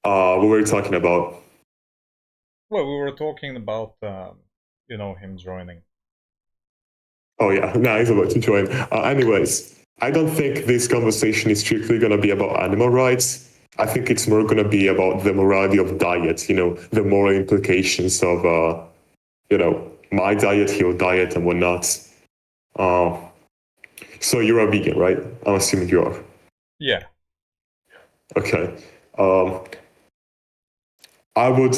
What were we talking about? Well, we were talking about, him joining. Oh yeah, now he's about to join. Anyways, I don't think this conversation is strictly going to be about animal rights. I think it's more going to be about the morality of diet. The moral implications of my diet, your diet, and whatnot. Uh, so you're a vegan, right? I'm assuming you are. Yeah. Okay. Um, I would.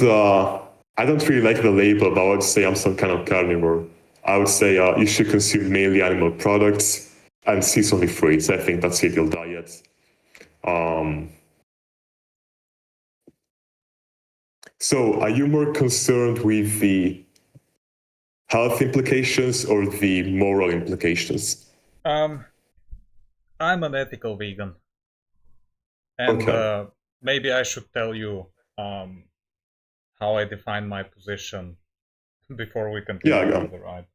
I don't really like the label, but I would say I'm some kind of carnivore. I would say you should consume mainly animal products and seasonally fruits. I think that's ideal diet. Um, so, are you more concerned with the health implications or the moral implications? Um, I'm an ethical vegan, and Okay. maybe I should tell you um, how I define my position before we Yeah. continue further, right?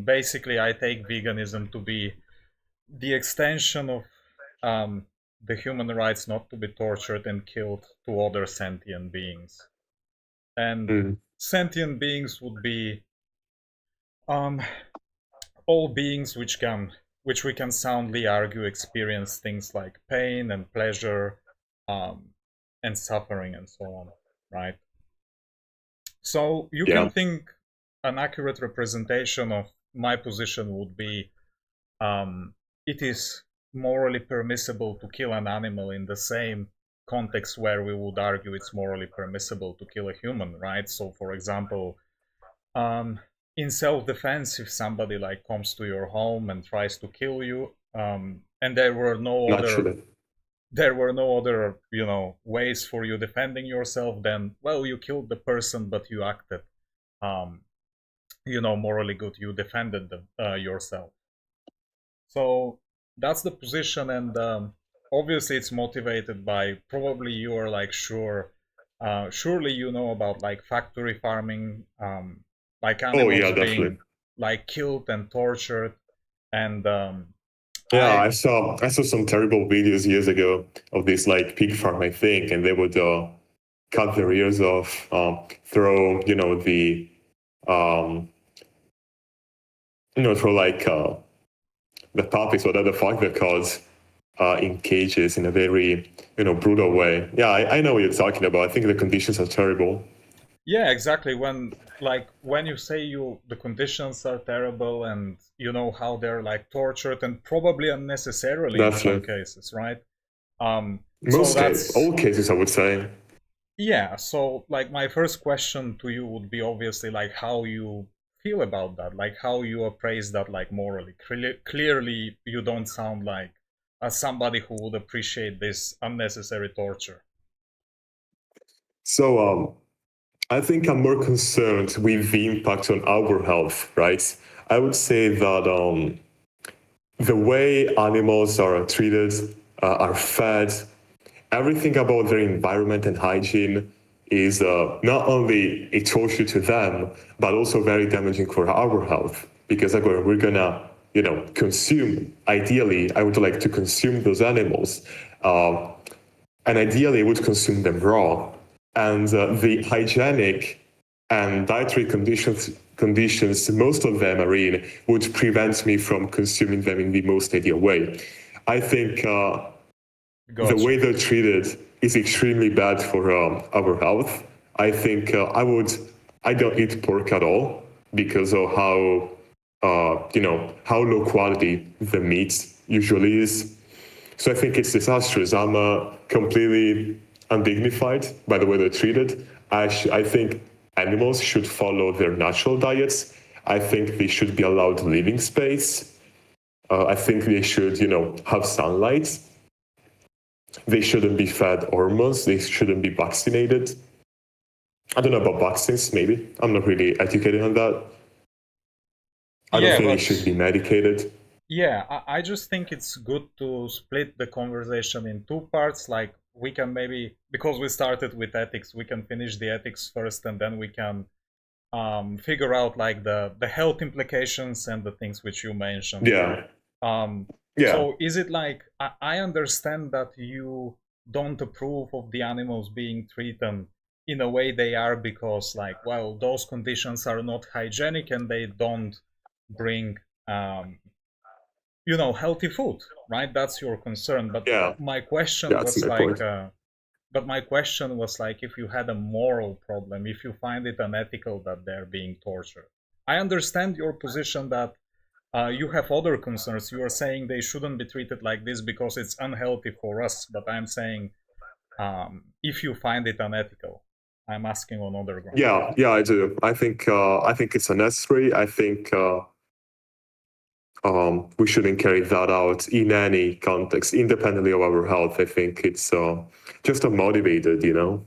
Basically, I take veganism to be the extension of um, the human rights not to be tortured and killed to other sentient beings. And Mm, sentient beings would be um, all beings which we can soundly argue experience things like pain and pleasure, um, and suffering and so on, right? So you can yeah. think an accurate representation of my position would be, it is morally permissible to kill an animal in the same context where we would argue it's morally permissible to kill a human, right? So for example, um, in self-defense, if somebody like comes to your home and tries to kill you, and Naturally. there were no other ways for you defending yourself, then well, you killed the person, but you acted um, morally good. You defended yourself. So that's the position, and obviously it's motivated by probably you are like surely you know about like factory farming, like Oh yeah, animals definitely. being like killed and tortured, and Yeah, I I saw some terrible videos years ago of this like pig farm, I think, and they would cut their ears off, throw um, throw like the puppies, whatever the fuck they're called, in cages in a very brutal way. Yeah, I know what you're talking about. I think the conditions are terrible. yeah, exactly. When you say the conditions are terrible, and you know how they're like tortured and probably unnecessarily in some Definitely, cases, right? So most cases, that's all cases, I would say. Yeah, so like my first question to you would be obviously like how you feel about that, like how you appraise that like morally. Clearly, you don't sound like somebody who would appreciate this unnecessary torture. So I think I'm more concerned with the impact on our health, right? I would say that the way animals are treated, are fed, everything about their environment and hygiene is not only a torture to them, but also very damaging for our health. Because again, we're gonna, consume. Ideally, I would like to consume those animals, uh, and ideally, I would consume them raw. And the hygienic and dietary conditions most of them are in would prevent me from consuming them in the most ideal way. I think the way Gotcha. they're treated is extremely bad for our health. I think I don't eat pork at all because of how low quality the meat usually is. So I think it's disastrous. I'm completely undignified by the way they're treated. I think animals should follow their natural diets. I think they should be allowed living space. I think they should, have sunlight. They shouldn't be fed hormones. They shouldn't be vaccinated. I don't know about vaccines, maybe. I'm not really educated on that. I don't Yeah, think they but should be medicated. yeah, I just think it's good to split the conversation in two parts. Like we can maybe, because we started with ethics, we can finish the ethics first, and then we can figure out like the health implications and the things which you mentioned. Yeah. Um, Yeah. so is it like I understand that you don't approve of the animals being treated in a way they are because, like, well, those conditions are not hygienic and they don't bring, healthy food, right? That's your concern. But Yeah, my question that's was my like, point. if you had a moral problem, if you find it unethical that they're being tortured. I understand your position that you have other concerns. You are saying they shouldn't be treated like this because it's unhealthy for us. But I'm saying, if you find it unethical, I'm asking on other ground. Yeah, I do. I think it's unnecessary. I think we shouldn't carry that out in any context, independently of our health. I think it's just unmotivated, you know?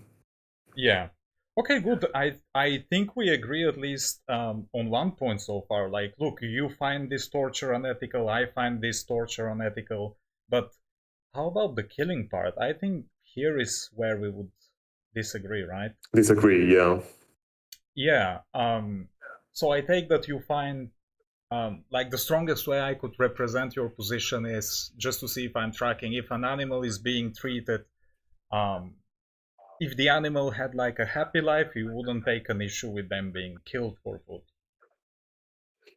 Yeah. Okay, good. I think we agree at least on one point so far. Like, look, you find this torture unethical. I find this torture unethical. But how about the killing part? I think here is where we would disagree, right? Disagree, yeah. Yeah. So I take that you find, like, the strongest way I could represent your position is just to see if I'm tracking. If an animal is being treated, um, if the animal had like a happy life, you wouldn't take an issue with them being killed for food.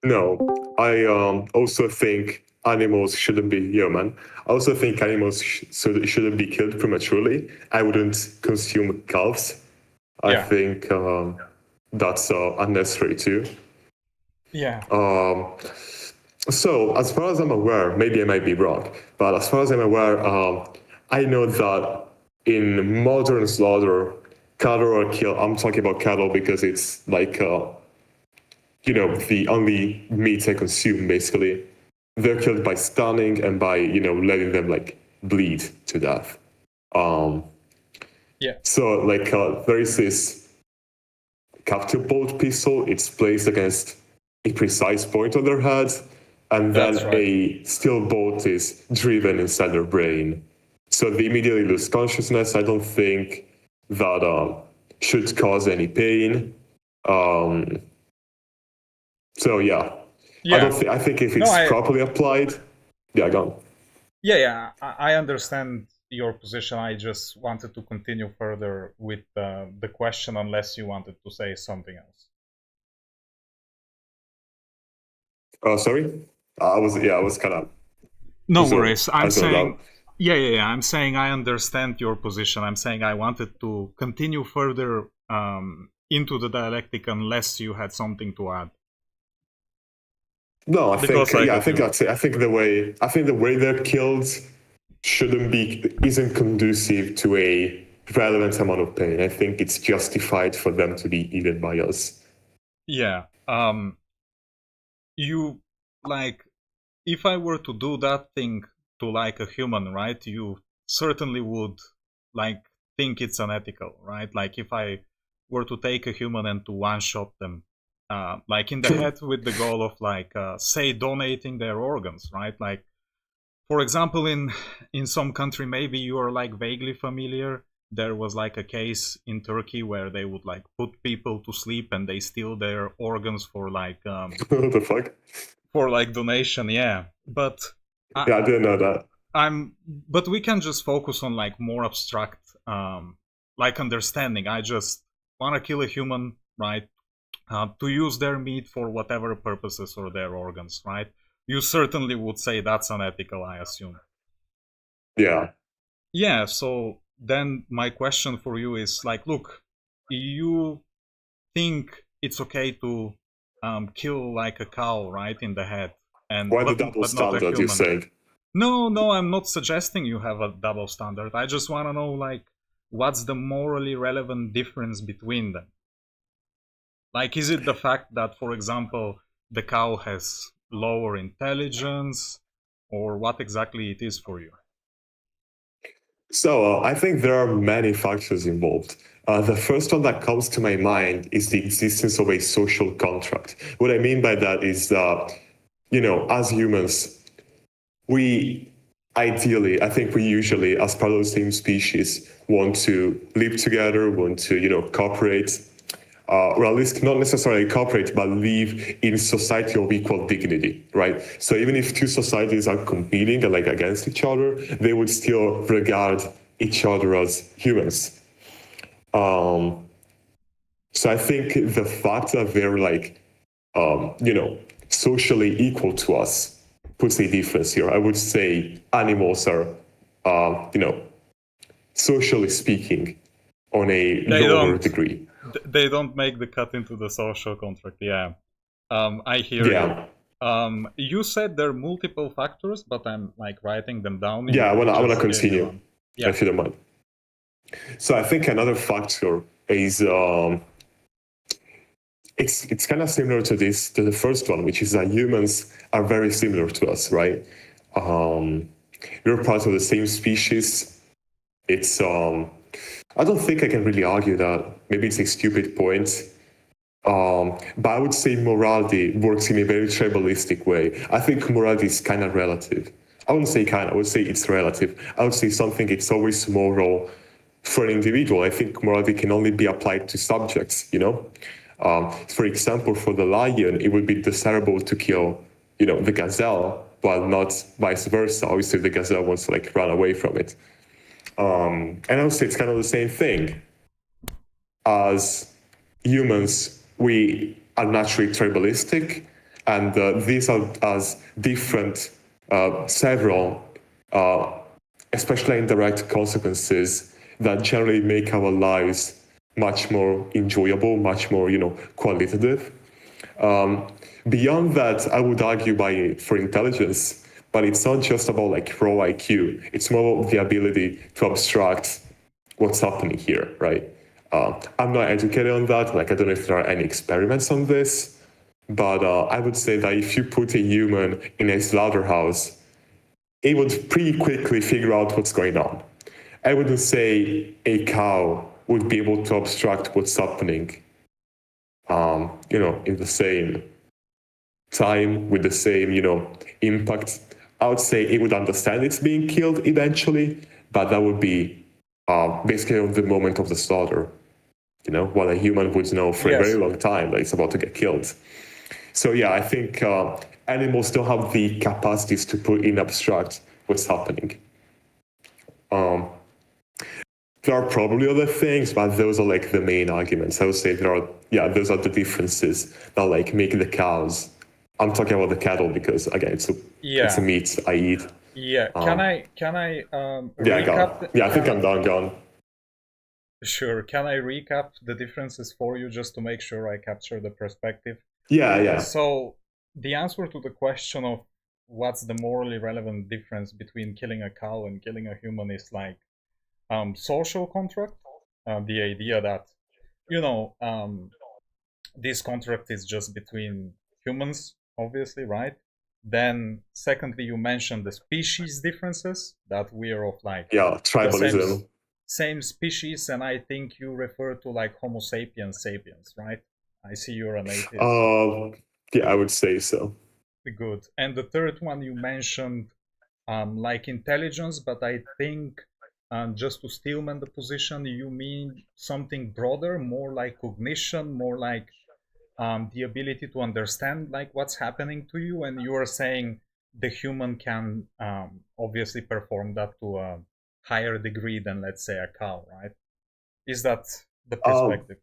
No, I also think animals shouldn't be human. I also think animals shouldn't be killed prematurely. I wouldn't consume calves. I Yeah. think that's unnecessary too. Yeah. So, as far as I'm aware, maybe I might be wrong, but as far as I'm aware, I know that in modern slaughter, cattle are killed. I'm talking about cattle because it's like, the only meat I consume, basically. They're killed by stunning and by, letting them like bleed to death. Um, Yeah. so, like, there is this captive bolt pistol. It's placed against a precise point on their head, and then That's right. a steel bolt is driven inside their brain. So they immediately lose consciousness. I don't think that should cause any pain. Um, so yeah, I don't Yeah. think. I think if No, it's properly applied, yeah, go on. yeah. I understand your position. I just wanted to continue further with the question, unless you wanted to say something else. Sorry, I was kind of No zoned. worries. I I'm zoned saying, out. yeah. I'm saying I understand your position. I'm saying I wanted to continue further into the dialectic unless you had something to add. No, I think Because I I got think you. that's it. I think the way they're killed isn't conducive to a relevant amount of pain. I think it's justified for them to be eaten by us. Yeah. You, like, if I were to do that thing to like a human, right? You certainly would, like, think it's unethical, right? Like, if I were to take a human and to one shot them, like in the head with the goal of, like, say, donating their organs, right? Like, for example, in some country, maybe you are like vaguely familiar. There was like a case in Turkey where they would like put people to sleep and they steal their organs What the fuck? for like donation. Yeah, but I, Yeah, I didn't know that. but we can just focus on like more abstract, like, understanding. I just want to kill a human, right? To use their meat for whatever purposes, or their organs, right? You certainly would say that's unethical, I assume. Yeah. Yeah, so then my question for you is like, look, you think it's okay to kill like a cow, right, in the head, and Why the double but not a standard, you're human? saying? No, I'm not suggesting you have a double standard. I just want to know, like, what's the morally relevant difference between them? Like, is it the fact that, for example, the cow has lower intelligence, or what exactly it is for you? So I think there are many factors involved. The first one that comes to my mind is the existence of a social contract. What I mean by that is that, as humans, we ideally, I think we usually, as part of the same species, want to live together, want to, cooperate, or at least not necessarily cooperate, but live in society of equal dignity, right? So even if two societies are competing and like against each other, they would still regard each other as humans. So I think the fact that they're like, socially equal to us puts a difference here. I would say animals are, socially speaking, on a They lower don't. degree. They don't make the cut into the social contract. Yeah. I hear you. Yeah, You said there are multiple factors, but I'm like writing them down. yeah. You I wanna just gave me continue, one. Yeah. if you don't mind. So I think another factor is it's kind of similar to the first one, which is that humans are very similar to us, right? Um, we're part of the same species. It's I don't think I can really argue that. Maybe it's a stupid point. But I would say morality works in a very tribalistic way. I think morality is kind of relative. I wouldn't say kind, I would say it's relative. I would say something it's always moral for an individual. I think morality can only be applied to subjects, you know? For example, for the lion, it would be desirable to kill, the gazelle, but not vice versa. Obviously, the gazelle wants to like run away from it. And I would say it's kind of the same thing. As humans, we are naturally tribalistic, and these are as different, several, especially indirect consequences that generally make our lives much more enjoyable, much more, qualitative. Beyond that, I would argue for intelligence, but it's not just about like raw IQ. It's more the ability to abstract what's happening here, right? I'm not educated on that. Like, I don't know if there are any experiments on this, but I would say that if you put a human in a slaughterhouse, it would pretty quickly figure out what's going on. I wouldn't say a cow would be able to abstract what's happening, in the same time with the same, impact. I would say it would understand it's being killed eventually, but that would be basically on the moment of the slaughter, while a human would know for a very Yes. long time that it's about to get killed. So yeah, I think animals don't have the capacities to put in abstract what's happening. There are probably other things, but those are like the main arguments. I would say those are the differences that like make the cows. I'm talking about the cattle because again, it's a Yeah. meat I eat. Yeah. Can I Yeah, recap? I think I'm done. Gone. Sure. Can I recap the differences for you just to make sure I capture the perspective? Yeah. So the answer to the question of what's the morally relevant difference between killing a cow and killing a human is like social contract. The idea that you know this contract is just between humans, obviously, right? Then, secondly, you mentioned the species differences that we are of like Yeah, the tribalism. same species, and I think you refer to like Homo sapiens sapiens, right? I see you're an atheist. Yeah, I would say so. Good. And the third one you mentioned, like intelligence, but I think just to steelman the position, you mean something broader, more like cognition, more like the ability to understand like what's happening to you, and you are saying the human can obviously perform that to a higher degree than let's say a cow, right? Is that the Um, perspective?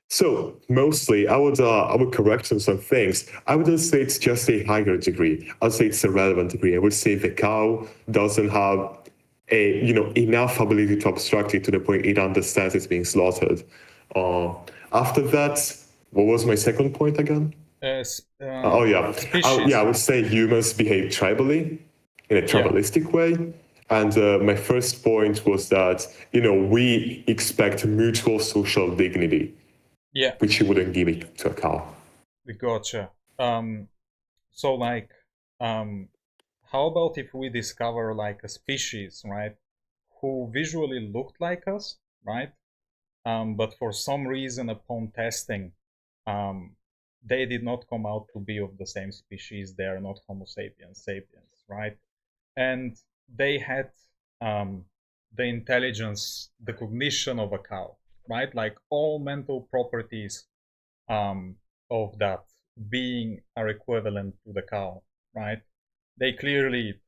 So mostly, I would correct on some things. I wouldn't say it's just a higher degree. I'd say it's a relevant degree. I would say the cow doesn't have enough ability to abstract it to the point it understands it's being slaughtered. Uh, After that, what was my second point again? Oh yeah, I Species. would say humans behave tribally in a Yeah. tribalistic way. And my first point was that we expect mutual social dignity Yeah. which you wouldn't give it to a cow. Gotcha. So like how about if we discover like a species, right, who visually looked like us, right, but for some reason upon testing, um, they did not come out to be of the same species. They are not Homo sapiens sapiens, right? And they had um, the intelligence, the cognition of a cow, right? Like all mental properties um, of that being are equivalent to the cow, right? They clearly,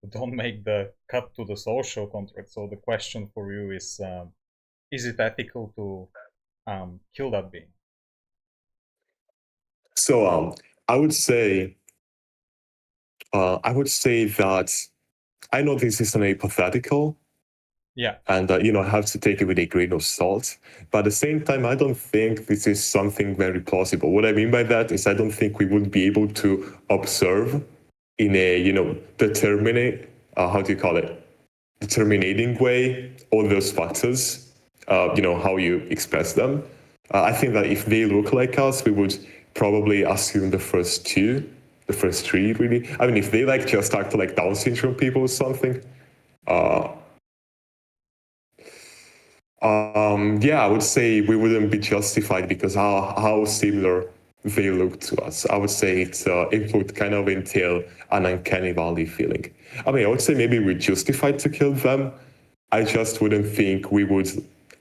don't make the cut to the social contract. So the question for you is it ethical to kill that being? So I would say that I know this is an hypothetical, Yeah. and I have to take it with a grain of salt. But at the same time, I don't think this is something very plausible. What I mean by that is I don't think we would be able to observe in a determinate how do you call it, determining way all those factors. How you express them. I think that if they look like us, we would probably assume the first two, the first three, really. I mean, if they like just act like Down syndrome people or something, yeah, I would say we wouldn't be justified because how similar they look to us. I would say it would kind of entail an uncanny valley feeling. I mean, I would say maybe we're justified to kill them. I just wouldn't think we would,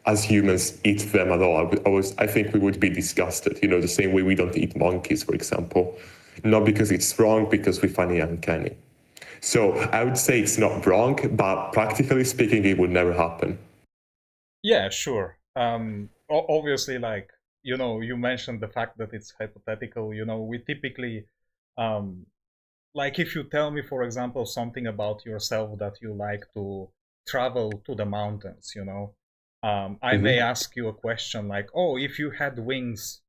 as humans, eat them at all. I think we would be disgusted. The same way we don't eat monkeys, for example, not because it's wrong, because we find it uncanny. So I would say it's not wrong, but practically speaking, it would never happen. Yeah, sure. Obviously, like, you mentioned the fact that it's hypothetical. We typically, um, like, if you tell me, for example, something about yourself that you like to travel to the mountains, I may Mm-hmm. ask you a question like, oh, if you had wings,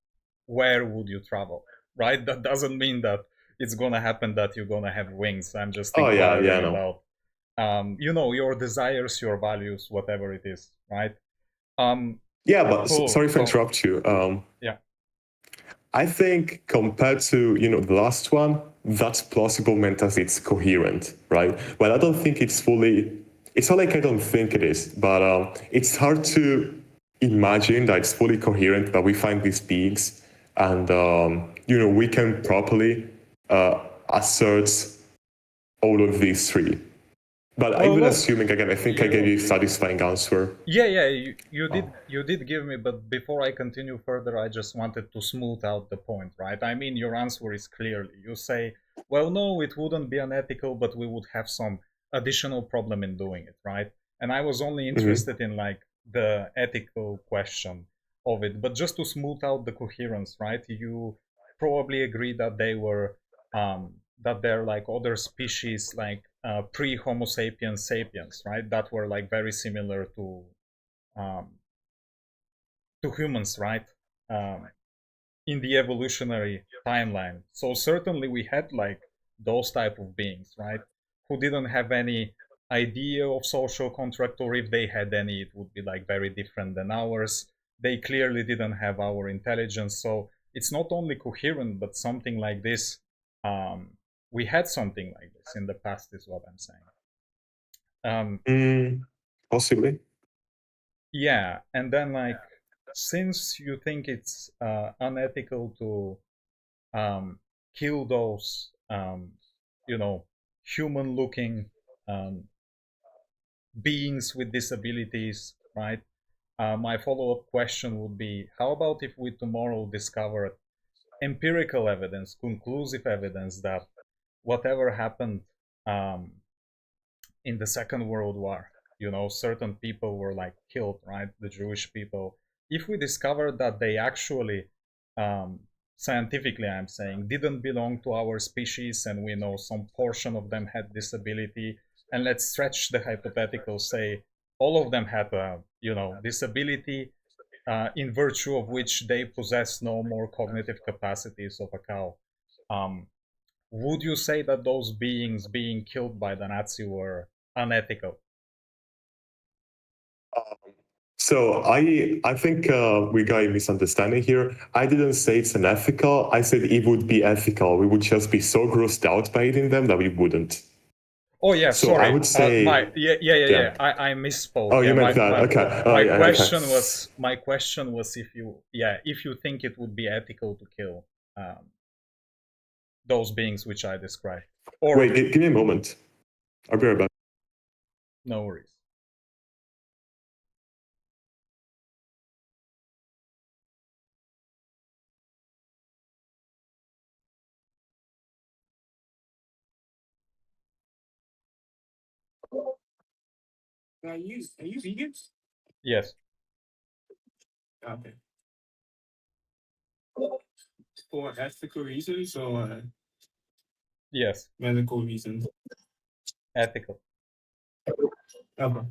where would you travel? Right? That doesn't mean that it's gonna happen that you're gonna have wings. I'm just Oh yeah, inquiring yeah, no. about, your desires, your values, whatever it is, right? Um, Yeah, but cool. sorry for So interrupt you. yeah. I think compared to the last one, that's plausible meant as it's coherent, right? But I don't think it's fully. It's not like I don't think it is, but it's hard to imagine that it's fully coherent. That we find these beings, and we can properly assert all of these three. But Well, even look, assuming again, I think I gave you you a satisfying answer. yeah, you Oh. did give me, but before I continue further, I just wanted to smooth out the point, right? I mean, your answer is clearly you say, well, no, it wouldn't be unethical, but we would have some additional problem in doing it, right? And I was only Mm-hmm. interested in like the ethical question of it, but just to smooth out the coherence, right? You probably agree that that they're like other species, like pre-Homo sapiens sapiens, right? That were like very similar um, to humans, right? Um, in the evolutionary timeline. So certainly we had like those type of beings, right? Who didn't have any idea of social contract, or if they had any, it would be like very different than ours. They clearly didn't have our intelligence. So it's not only coherent, but something like this. Um, we had something like this in the past, is what I'm saying. Um, Possibly. Yeah, and then like, since you think it's unethical to kill those you know human-looking um, beings with disabilities, right? My follow-up question would be: how about if we tomorrow discovered empirical evidence, conclusive evidence that whatever happened um, in the Second World War, certain people were like killed, right? The Jewish people. If we discovered that they actually, um, scientifically, I'm saying, didn't belong to our species, and we know some portion of them had disability, and let's stretch the hypothetical, say all of them had a, disability, in virtue of which they possess no more cognitive capacities of a cow. Um, would you say that those beings being killed by the Nazi were unethical? So I think we got a misunderstanding here. I didn't say it's unethical. I said it would be ethical. We would just be so grossed out by eating them that we wouldn't. Oh yeah, So I sorry. would say, Yeah. yeah. I misspoke. Oh, Yeah, you meant that? Okay. Oh, yeah. Okay. my question was if you think it would be ethical to kill um, those beings which I described, Wait. or Give me a moment. I'll be right back. no worries. Are you vegan? Yes, Okay. For ethical reasons or yes, medical reasons? ethical. Okay.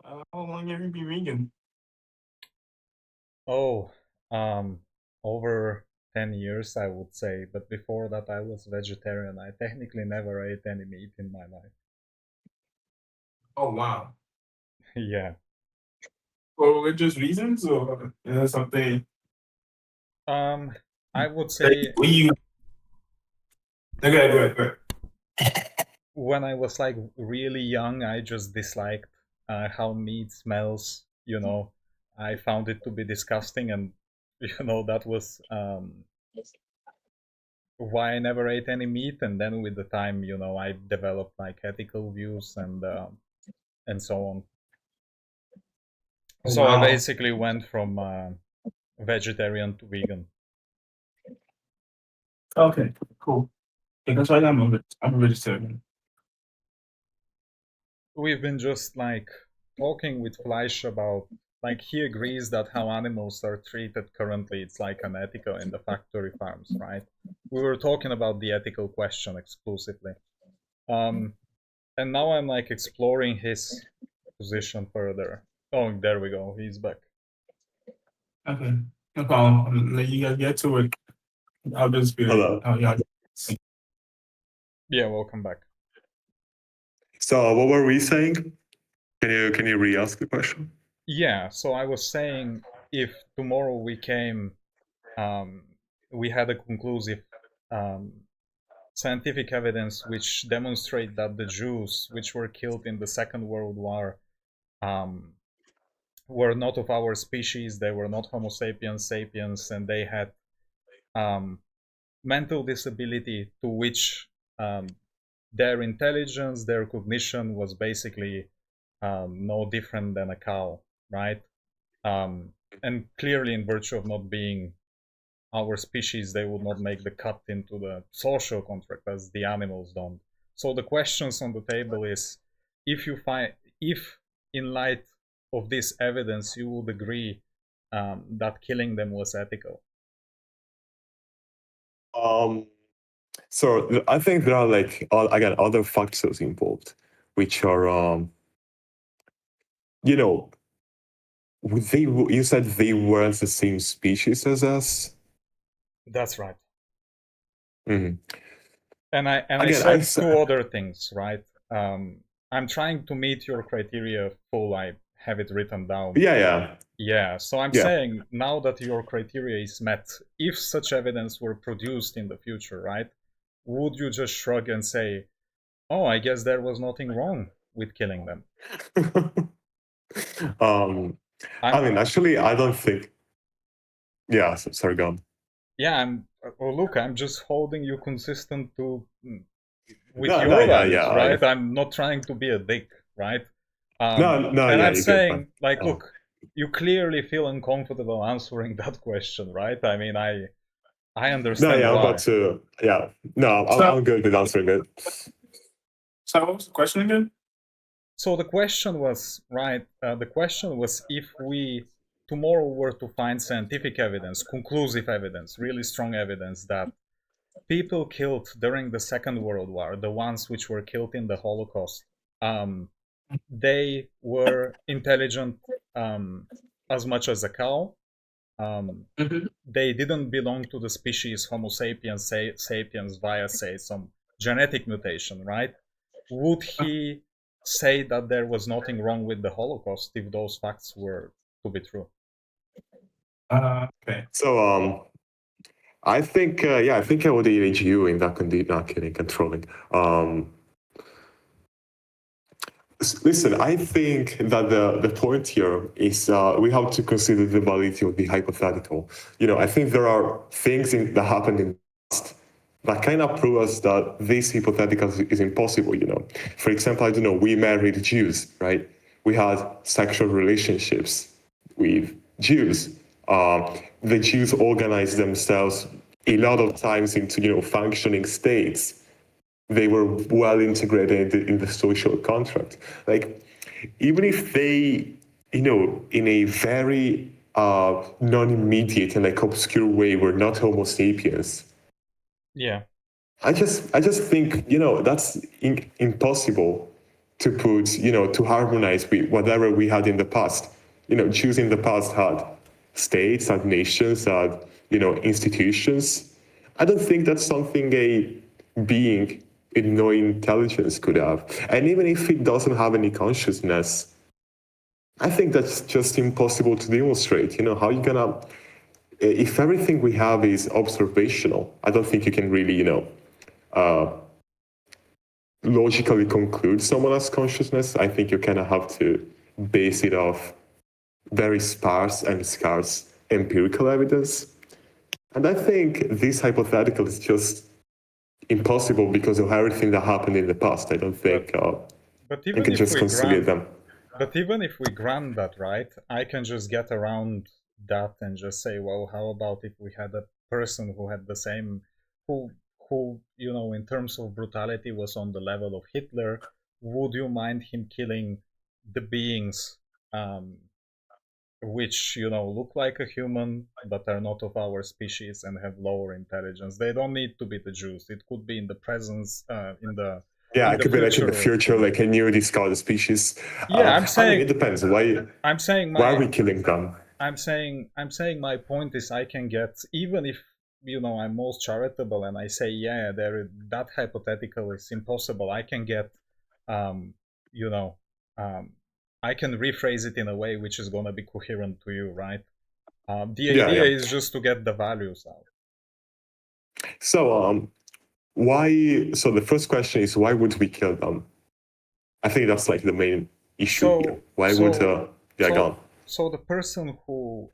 How long have you been vegan? Oh, um, over 10 years, I would say. But before that, I was vegetarian. I technically never ate any meat in my life. Oh wow. Yeah. For religious reasons or something? Um, I would say We you okay, go ahead, go ahead. when I was like really young, I just disliked how meat smells. I found it to be disgusting, and that was why I never ate any meat. And then with the time, I developed like ethical views and so on. Oh So I wow. basically went from vegetarian to vegan. Okay, cool. Yeah, that's why I'm a vegetarian. We've been just like talking with Fleisch about like he agrees that how animals are treated currently it's like unethical in the factory farms, right? We were talking about the ethical question exclusively. Um, and now I'm like exploring his position further. Oh, there we go. He's back. Okay. No problem. I'll let you guys get to it. I'll just be Hello. yeah. Yeah, welcome back. So what were we saying? Can you re-ask the question? Yeah, so I was saying if tomorrow um, we had a conclusive um, scientific evidence which demonstrate that the Jews, which were killed in the Second World War, um, were not of our species. They were not Homo sapiens sapiens, and they had um, mental disability to which their intelligence, their cognition was basically no different than a cow, right? Um, and clearly, in virtue of not being our species, they would not make the cut into the social contract as the animals don't. So the questions on the table is if in light of this evidence you would agree that killing them was ethical. Um, so I think there are like again other factors involved, which are you know you said they weren't the same species as us. That's right. Mhm. And I Again, said two other things, right? I'm trying to meet your criteria full. I have it written down. yeah, yeah, Yeah, so I'm yeah. saying now that your criteria is met, if such evidence were produced in the future, right, would you just shrug and say, oh, I guess there was nothing wrong with killing them? I mean, actually, I don't think. Yeah, sorry, go on. Yeah, look, I'm just holding you consistent to with No, no, your yeah, values, yeah. right? I'm not trying to be a dick, right? No, And yeah, I'm you get that. saying, like, look, you clearly feel uncomfortable answering that question, right? I mean, I No, understand yeah, I'm why. about to. Yeah, no, So- I'm good with answering it. So what was the question again? So the question was, right? The question was if we tomorrow were to find scientific evidence, conclusive evidence, really strong evidence that people killed during the Second World War, the ones which were killed in the Holocaust, they were intelligent as much as a cow. They didn't belong to the species Homo sapiens, sapiens via, say, some genetic mutation, right? Would he say that there was nothing wrong with the Holocaust if those facts were to be true? Okay. So, I think, yeah, I think I would engage you in that condition. Not kidding, controlling. Listen, I think that the point here is we have to consider the validity of the hypothetical. I think there are things that happened in the past that kind of prove us that this hypothetical is impossible. For example, I don't know, we married Jews, right? We had sexual relationships with Jews. The Jews organized themselves a lot of times into functioning states. They were well integrated in the social contract. Like, even if they, in a very non-immediate and like obscure way, were not Homo sapiens. Yeah. I just think that's impossible to put to harmonize with whatever we had in the past. Jews in the past had states, had nations, had institutions. I don't think that's something a being with no intelligence could have. And even if it doesn't have any consciousness, I think that's just impossible to demonstrate. How are you gonna, if everything we have is observational, I don't think you can really, logically conclude someone has consciousness. I think you kind of have to base it off very sparse and scarce empirical evidence. And I think this hypothetical is just impossible because of everything that happened in the past. I don't think But you even can if just we conciliate grant, them. but even if we grant that, right, I can just get around that and just say, well, how about if we had a person who had the same, who, in terms of brutality was on the level of Hitler? Would you mind him killing the beings, which look like a human but are not of our species and have lower intelligence? They don't need to be the Jews. It could be in the presence, Yeah, in it the could be like in the future. future, like a new discarded species. Yeah, I mean, it depends. Why why are we killing them? I'm saying my point is I can get, even if I'm most charitable and I say, yeah, that hypothetical is impossible, I can get you know um I can rephrase it in a way which is gonna be coherent to you, right? The Yeah, idea yeah. is just to get the values out. So, why? So the first question is, why would we kill them? I think that's like the main issue here. So Why would? Yeah, go so on. so the person who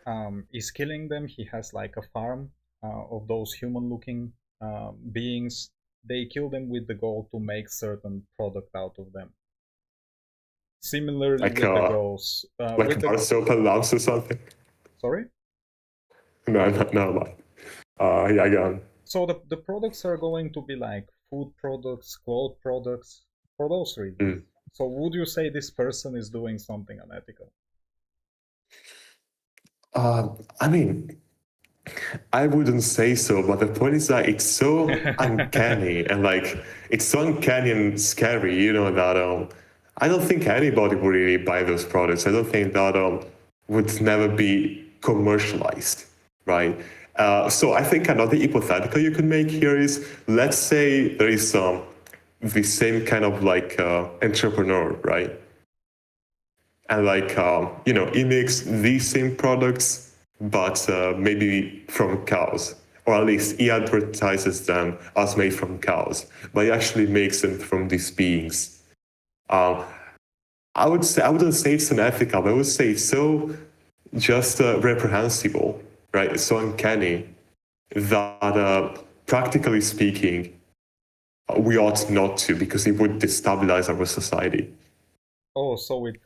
is killing them, he has like a farm of those human-looking beings. They kill them with the goal to make certain product out of them. Similarly Like, with the goals, like bar soap and lamps or something. sorry. No, no. Yeah, go on. So the products are going to be like food products, cloth products, for those reasons. So would you say this person is doing something unethical? I mean, I wouldn't say so, but the point is that it's so uncanny and like it's so uncanny and scary, that I don't think anybody would really buy those products. I don't think that would never be commercialized, right? So I think another hypothetical you could make here is, let's say there is the same kind of like entrepreneur, right? And like he makes these same products but maybe from cows, or at least he advertises them as made from cows, but he actually makes them from these beings. I wouldn't say it's unethical, but I would say it's so just reprehensible, right? It's so uncanny that practically speaking, we ought not to because it would destabilize our society. Oh, so it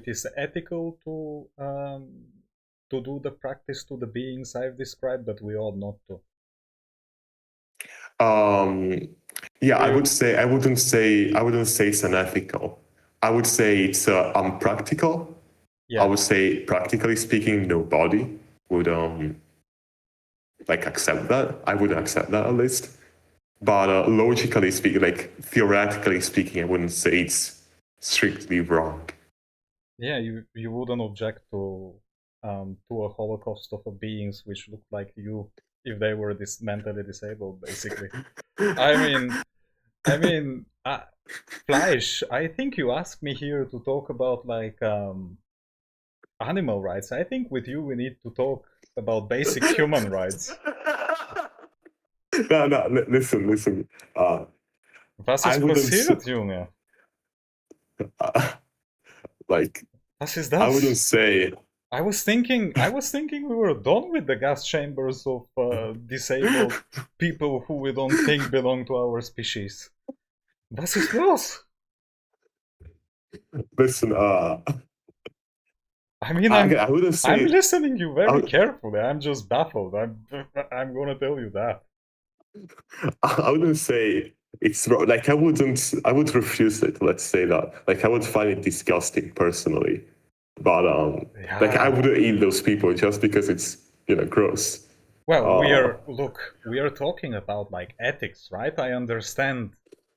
is ethical to do the practice to the beings I've described, but we ought not to. Yeah, Do you- I wouldn't say it's unethical. I would say it's unpractical. I Yeah. would say, practically speaking, nobody would like accept that. I wouldn't accept that at least. But logically speaking, like theoretically speaking, I wouldn't say it's strictly wrong. Yeah, you wouldn't object to a holocaust of beings which look like you if they were this mentally disabled, basically. I mean, Fleisch, I think you asked me here to talk about like animal rights. I think with you we need to talk about basic human rights. No, listen. Was I ist wouldn't passiert, Junge? like Was ist I wouldn't das? say. I was thinking we were done with the gas chambers of disabled people who we don't think belong to our species. Was ist los? Listen, I mean, I wouldn't I'm say. listening you I very would- carefully. I'm just baffled. I'm gonna tell you that. I wouldn't say it's wrong. Like I would refuse it. Let's say that. Like I would find it disgusting personally, but like I Yeah. wouldn't eat those people just because it's gross. Well, Uh, we are talking about like ethics, right? I understand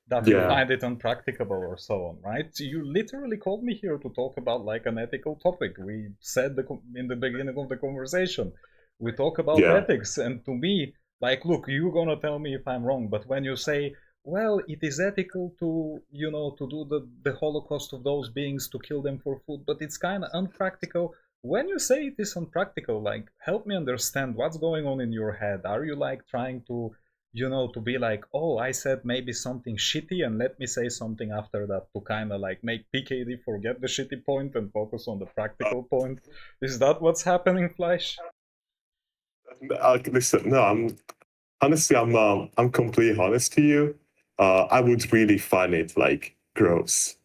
that you yeah, find it unpracticable or so on, right? You literally called me here to talk about like an ethical topic. We said in the beginning of the conversation, we talk about yeah. ethics, and to me, like, look, you're gonna tell me if I'm wrong, but when you say, well, it is ethical to, to do the Holocaust of those beings to kill them for food, but it's kind of unpractical. When you say it is unpractical, like, help me understand what's going on in your head. Are you like trying to, to be like, oh, I said maybe something shitty and let me say something after that to kind of like make PKD forget the shitty point and focus on the practical point? Is that what's happening, Fleisch? Listen, no, I'm completely honest to you. I would really find it like gross.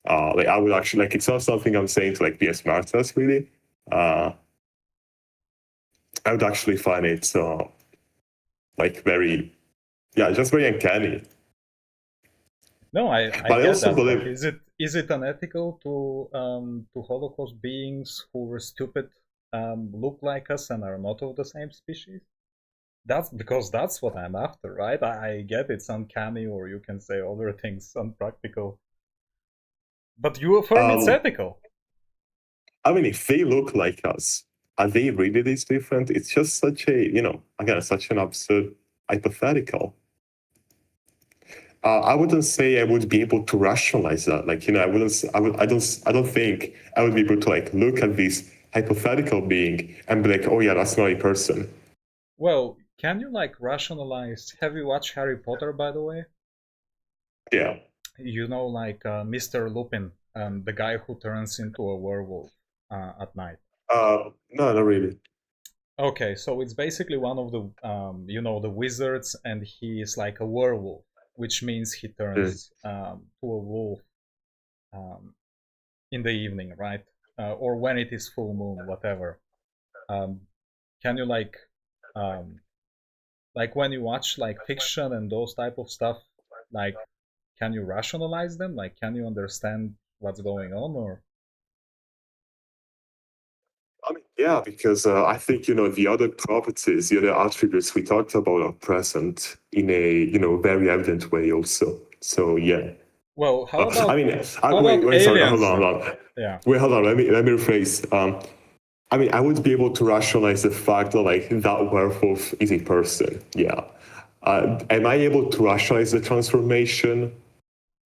Like I would actually like it's not something I'm saying to like be a smartass really. Uh, I would actually find it like very, yeah, just very uncanny. No, I But I get also that. Like, believe, is it unethical to Holocaust beings who were stupid look like us and are not of the same species? That's because that's what I'm after, right? I get it's uncanny, or you can say other things unpractical, but you affirm it's um, ethical. I mean, if they look like us, are they really this different? It's just such a, again, such an absurd hypothetical. I wouldn't say I would be able to rationalize that. Like, I wouldn't, s- I would, I don't think I would be able to like look at this hypothetical being and be like, oh yeah, that's not a person. Well, can you like rationalize? Have you watched Harry Potter, by the way? Yeah. You know, like Mr. Lupin, the guy who turns into a werewolf at night. No, not really. Okay, so it's basically one of the the wizards, and he is like a werewolf, which means he Mm. turns to a wolf um, in the evening, right? Or when it is full moon, whatever. Um, can you like when you watch like fiction and those type of stuff, like can you rationalize them? Like, can you understand what's going on, or? I mean, yeah, because I think the other properties, the other attributes we talked about are present in a very evident way also. So yeah. Well, I mean, how wait, about sorry, hold aliens on, then? hold on. Yeah. Wait, hold on. Let me rephrase. I mean, I would be able to rationalize the fact that like that werewolf is a person. Yeah. Am I able to rationalize the transformation?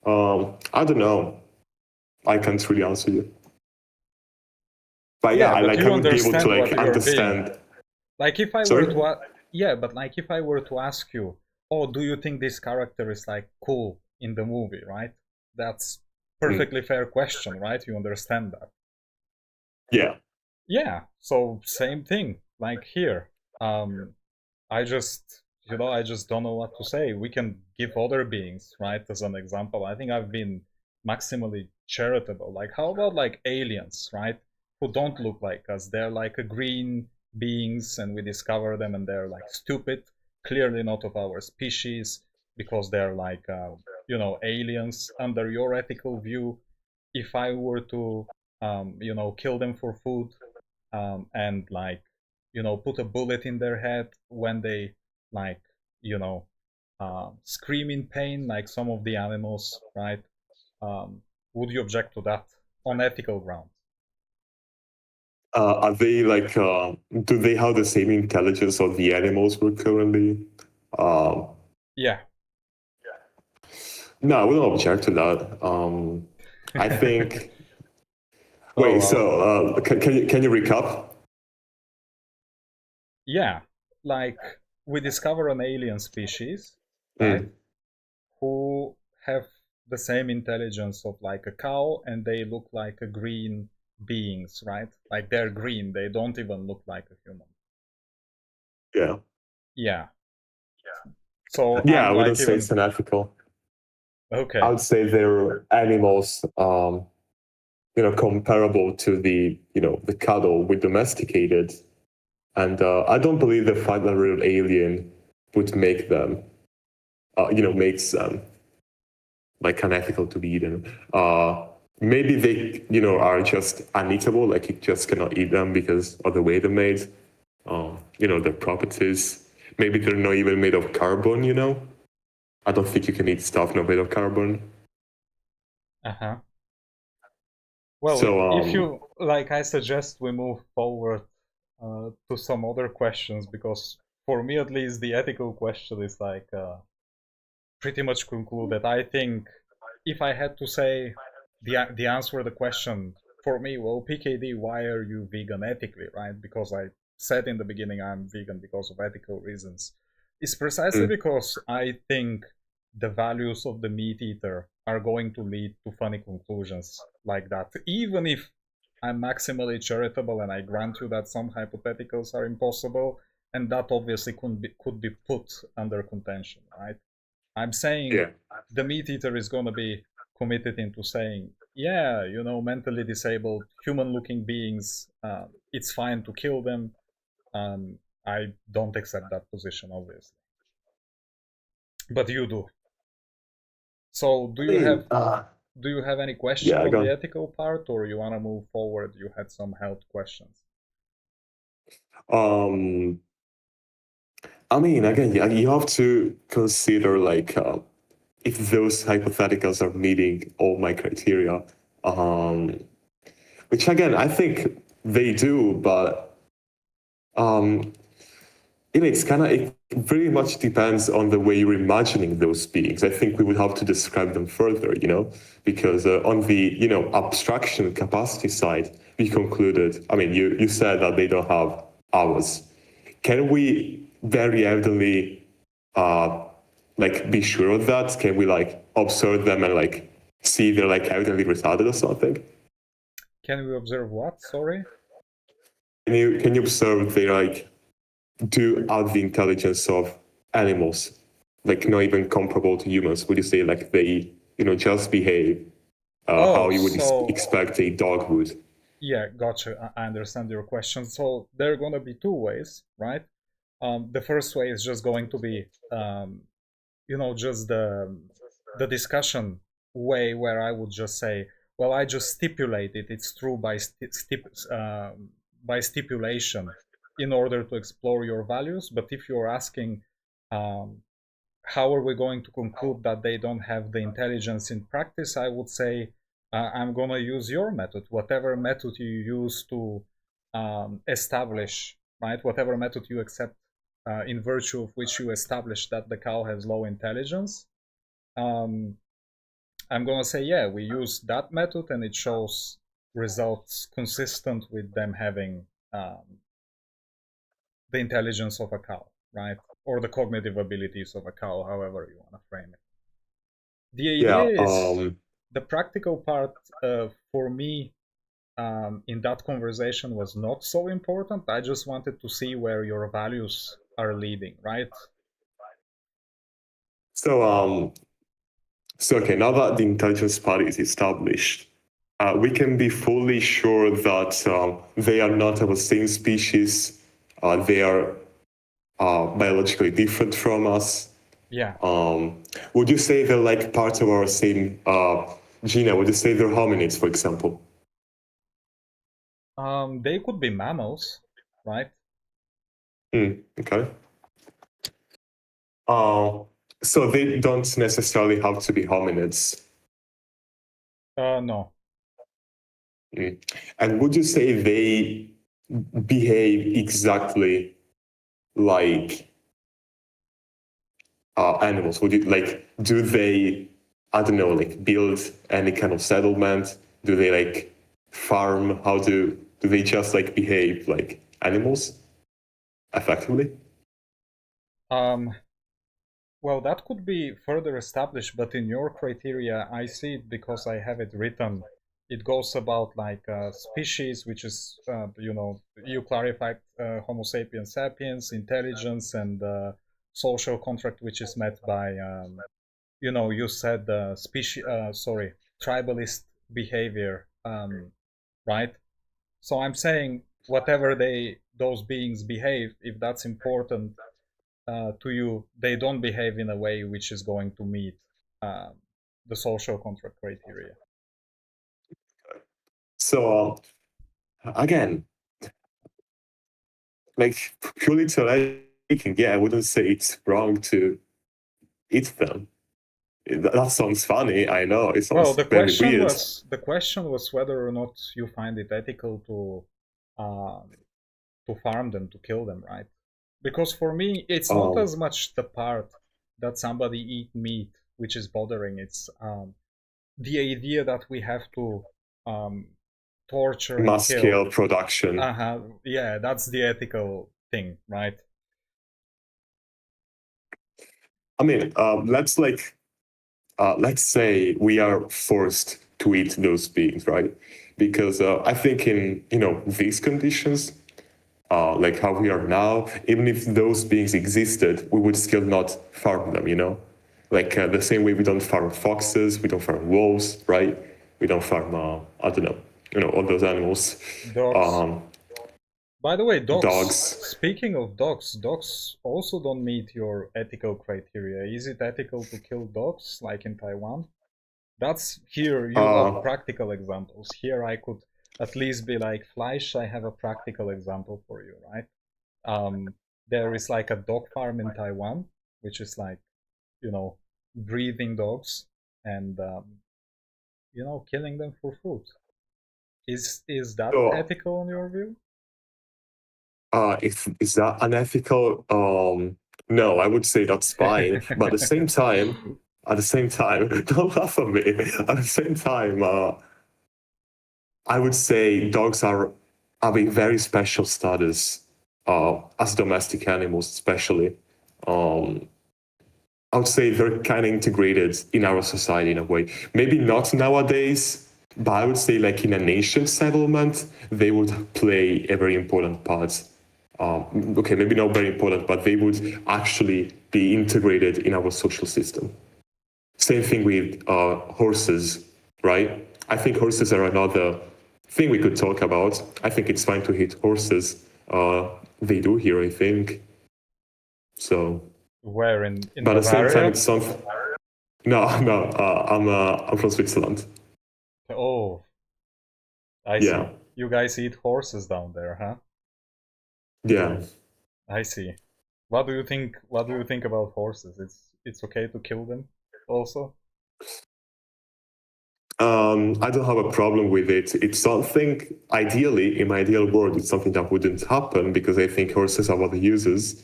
I don't know. I can't really answer you. But yeah, Yeah, but I you would be able to understand what like you're being. understand. Like if I were Sorry. to yeah, but like if I were to ask you, "Oh, do you think this character is like cool in the movie?" Right? That's perfectly fair question, right? You understand that. Yeah. Yeah, so same thing, like here. I just, I just don't know what to say. We can give other beings, right, as an example. I think I've been maximally charitable. Like, how about like aliens, right, who don't look like us? They're like a green beings, and we discover them, and they're like stupid, clearly not of our species, because they're like, aliens. Under your ethical view, if I were to, kill them for food, and like, put a bullet in their head when they like, scream in pain like some of the animals, right? Would you object to that on ethical grounds? Are they like? Do they have the same intelligence of the animals we're currently? Um, Yeah. no, I wouldn't object to that. I think. Oh, Wait. well. So, can you recap? Yeah, like we discover an alien species, right? Mm. Who have the same intelligence of like a cow, and they look like a green beings, right? Like they're green, they don't even look like a human. Yeah. Yeah. So Yeah, I I'm wouldn't like say it's even unethical. I okay. would say they're animals, comparable to the cattle we domesticated. And I don't believe the fact that a real alien would make them, makes them like unethical to be eaten. Maybe they, are just uneatable, like you just cannot eat them because of the way they're made, their properties. Maybe they're not even made of carbon. I don't think you can eat stuff not made of carbon. Uh-huh. Well, So, if you like, I suggest we move forward to some other questions, because for me at least the ethical question is like pretty much concluded. I think if I had to say the answer to the question for me, well, PKD, why are you vegan ethically, right? Because I said in the beginning I'm vegan because of ethical reasons. It's precisely because I think the values of the meat eater are going to lead to funny conclusions like that. Even if I'm maximally charitable and I grant you that some hypotheticals are impossible, and that obviously could be put under contention, right? I'm saying yeah. the meat eater is going to be committed into saying, yeah, mentally disabled human looking beings, it's fine to kill them. I don't accept that position, obviously. But you do. So I mean, do you have any question yeah, on the go ethical part, or you want to move forward? You had some health questions. on. I mean, again, yeah, you have to consider like if those hypotheticals are meeting all my criteria, um, which again I think they do, but um, it's kind of it very much depends on the way you're imagining those beings. I think we would have to describe them further, because on the abstraction capacity side, we concluded. I mean, you said that they don't have hours. Can we very evidently like be sure of that? Can we like observe them and like see they're like evidently retarded or something? Can we observe what? Sorry? Can you observe they like do have the intelligence of animals, like not even comparable to humans? Would you say like they just behave how Oh, you would so expect a dog would? yeah, gotcha. I understand your question. So there are going to be two ways, right? The first way is just going to be, just the discussion way, where I would just say, well, I just stipulate it. It's true by stipulation in order to explore your values. But if you're asking, um, how are we going to conclude that they don't have the intelligence in practice, I would say I'm going to use your method, whatever method you use to establish, right? Whatever method you accept, in virtue of which you establish that the cow has low intelligence. Um, I'm going to say, yeah, we use that method and it shows results consistent with them having the intelligence of a cow, right? Or the cognitive abilities of a cow, however you want to frame it. The Yeah. idea is, the practical part for me in that conversation was not so important. I just wanted to see where your values are leading, right? So okay, now that the intelligence part is established, we can be fully sure that they are not of the same species. They are biologically different from us. Yeah. Would you say they're like part of our same genus? Would you say they're hominids, for example? They could be mammals, right? Okay. So they don't necessarily have to be hominids. No. And would you say they behave exactly like animals? Would you like, do they, I don't know, like build any kind of settlement? Do they like farm? How do they just like behave like animals effectively? Well, that could be further established, but in your criteria, I see it because I have it written. It goes about like species, which is, you clarified Homo sapiens sapiens, intelligence, and social contract, which is met by, you said tribalist behavior, right? So I'm saying whatever those beings behave, if that's important to you, they don't behave in a way which is going to meet uh, the social contract criteria. So again, like purely theoretically, yeah, I wouldn't say it's wrong to eat them. That sounds funny. I know it Well, sounds very weird. the question was whether or not you find it ethical um, to farm them, to kill them, right? Because for me, it's not Um, as much the part that somebody eat meat which is bothering. It's the idea that we have to um, torture and Mass kill. scale production. Yeah, that's the ethical thing, right? I mean, let's say we are forced to eat those beings, right? Because I think in these conditions, like how we are now, even if those beings existed, we would still not farm them. Like the same way we don't farm foxes, we don't farm wolves, right? We don't farm I don't know, all those animals. Dogs. By the way, dogs. Dogs. Speaking of dogs, dogs also don't meet your ethical criteria. Is it ethical to kill dogs like in Taiwan? That's here you got Uh, practical examples. Here I could at least be like, Fleisch, I have a practical example for you, right? There is like a dog farm in Taiwan, which is like, you know, breeding dogs and killing them for food. Is that so ethical in your view? is that unethical? No, I would say that's fine. But at the same time, don't laugh at me. At the same time, I would say dogs have a very special status as domestic animals, especially. Um, I would say they're kind of integrated in our society in a way. Maybe not nowadays, but I would say like in an ancient settlement, they would play a very important part. Okay, maybe not very important, but they would actually be integrated in our social system. Same thing with horses, right? I think horses are another thing we could talk about. I think it's fine to hit horses. They do here, I think. So, Where in but at the same time, Bavaria? it's something. No, no. I'm from Switzerland. Oh, I see. Yeah, You guys eat horses down there, huh? yeah. I see. What do you think? What do you think about horses? It's okay to kill them, also. I don't have a problem with it. It's something, ideally, in my ideal world, it's something that wouldn't happen because I think horses have other uses.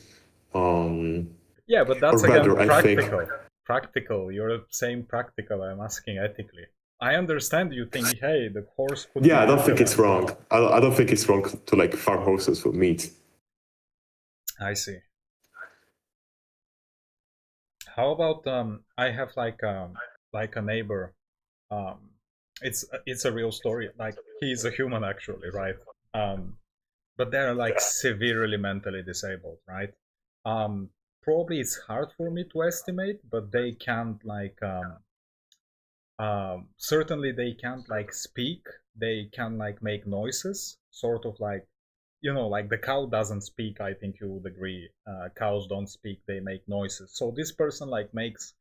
Yeah, but Or that's again rather, I think, practical. Practical. You're saying practical. I'm asking ethically. I understand you think, hey, the horse could be yeah, I don't think it's utilized. wrong. I don't think it's wrong to like farm horses for meat. I see. How about I have like a neighbor Um, it's a real story. Like he's a human actually, right? But they're like severely mentally disabled, right? Um, Probably it's hard for me to estimate, but they can't like certainly they can't like speak. They can like make noises, sort of like like the cow doesn't speak. I think you would agree. Cows don't speak; they make noises. So this person like makes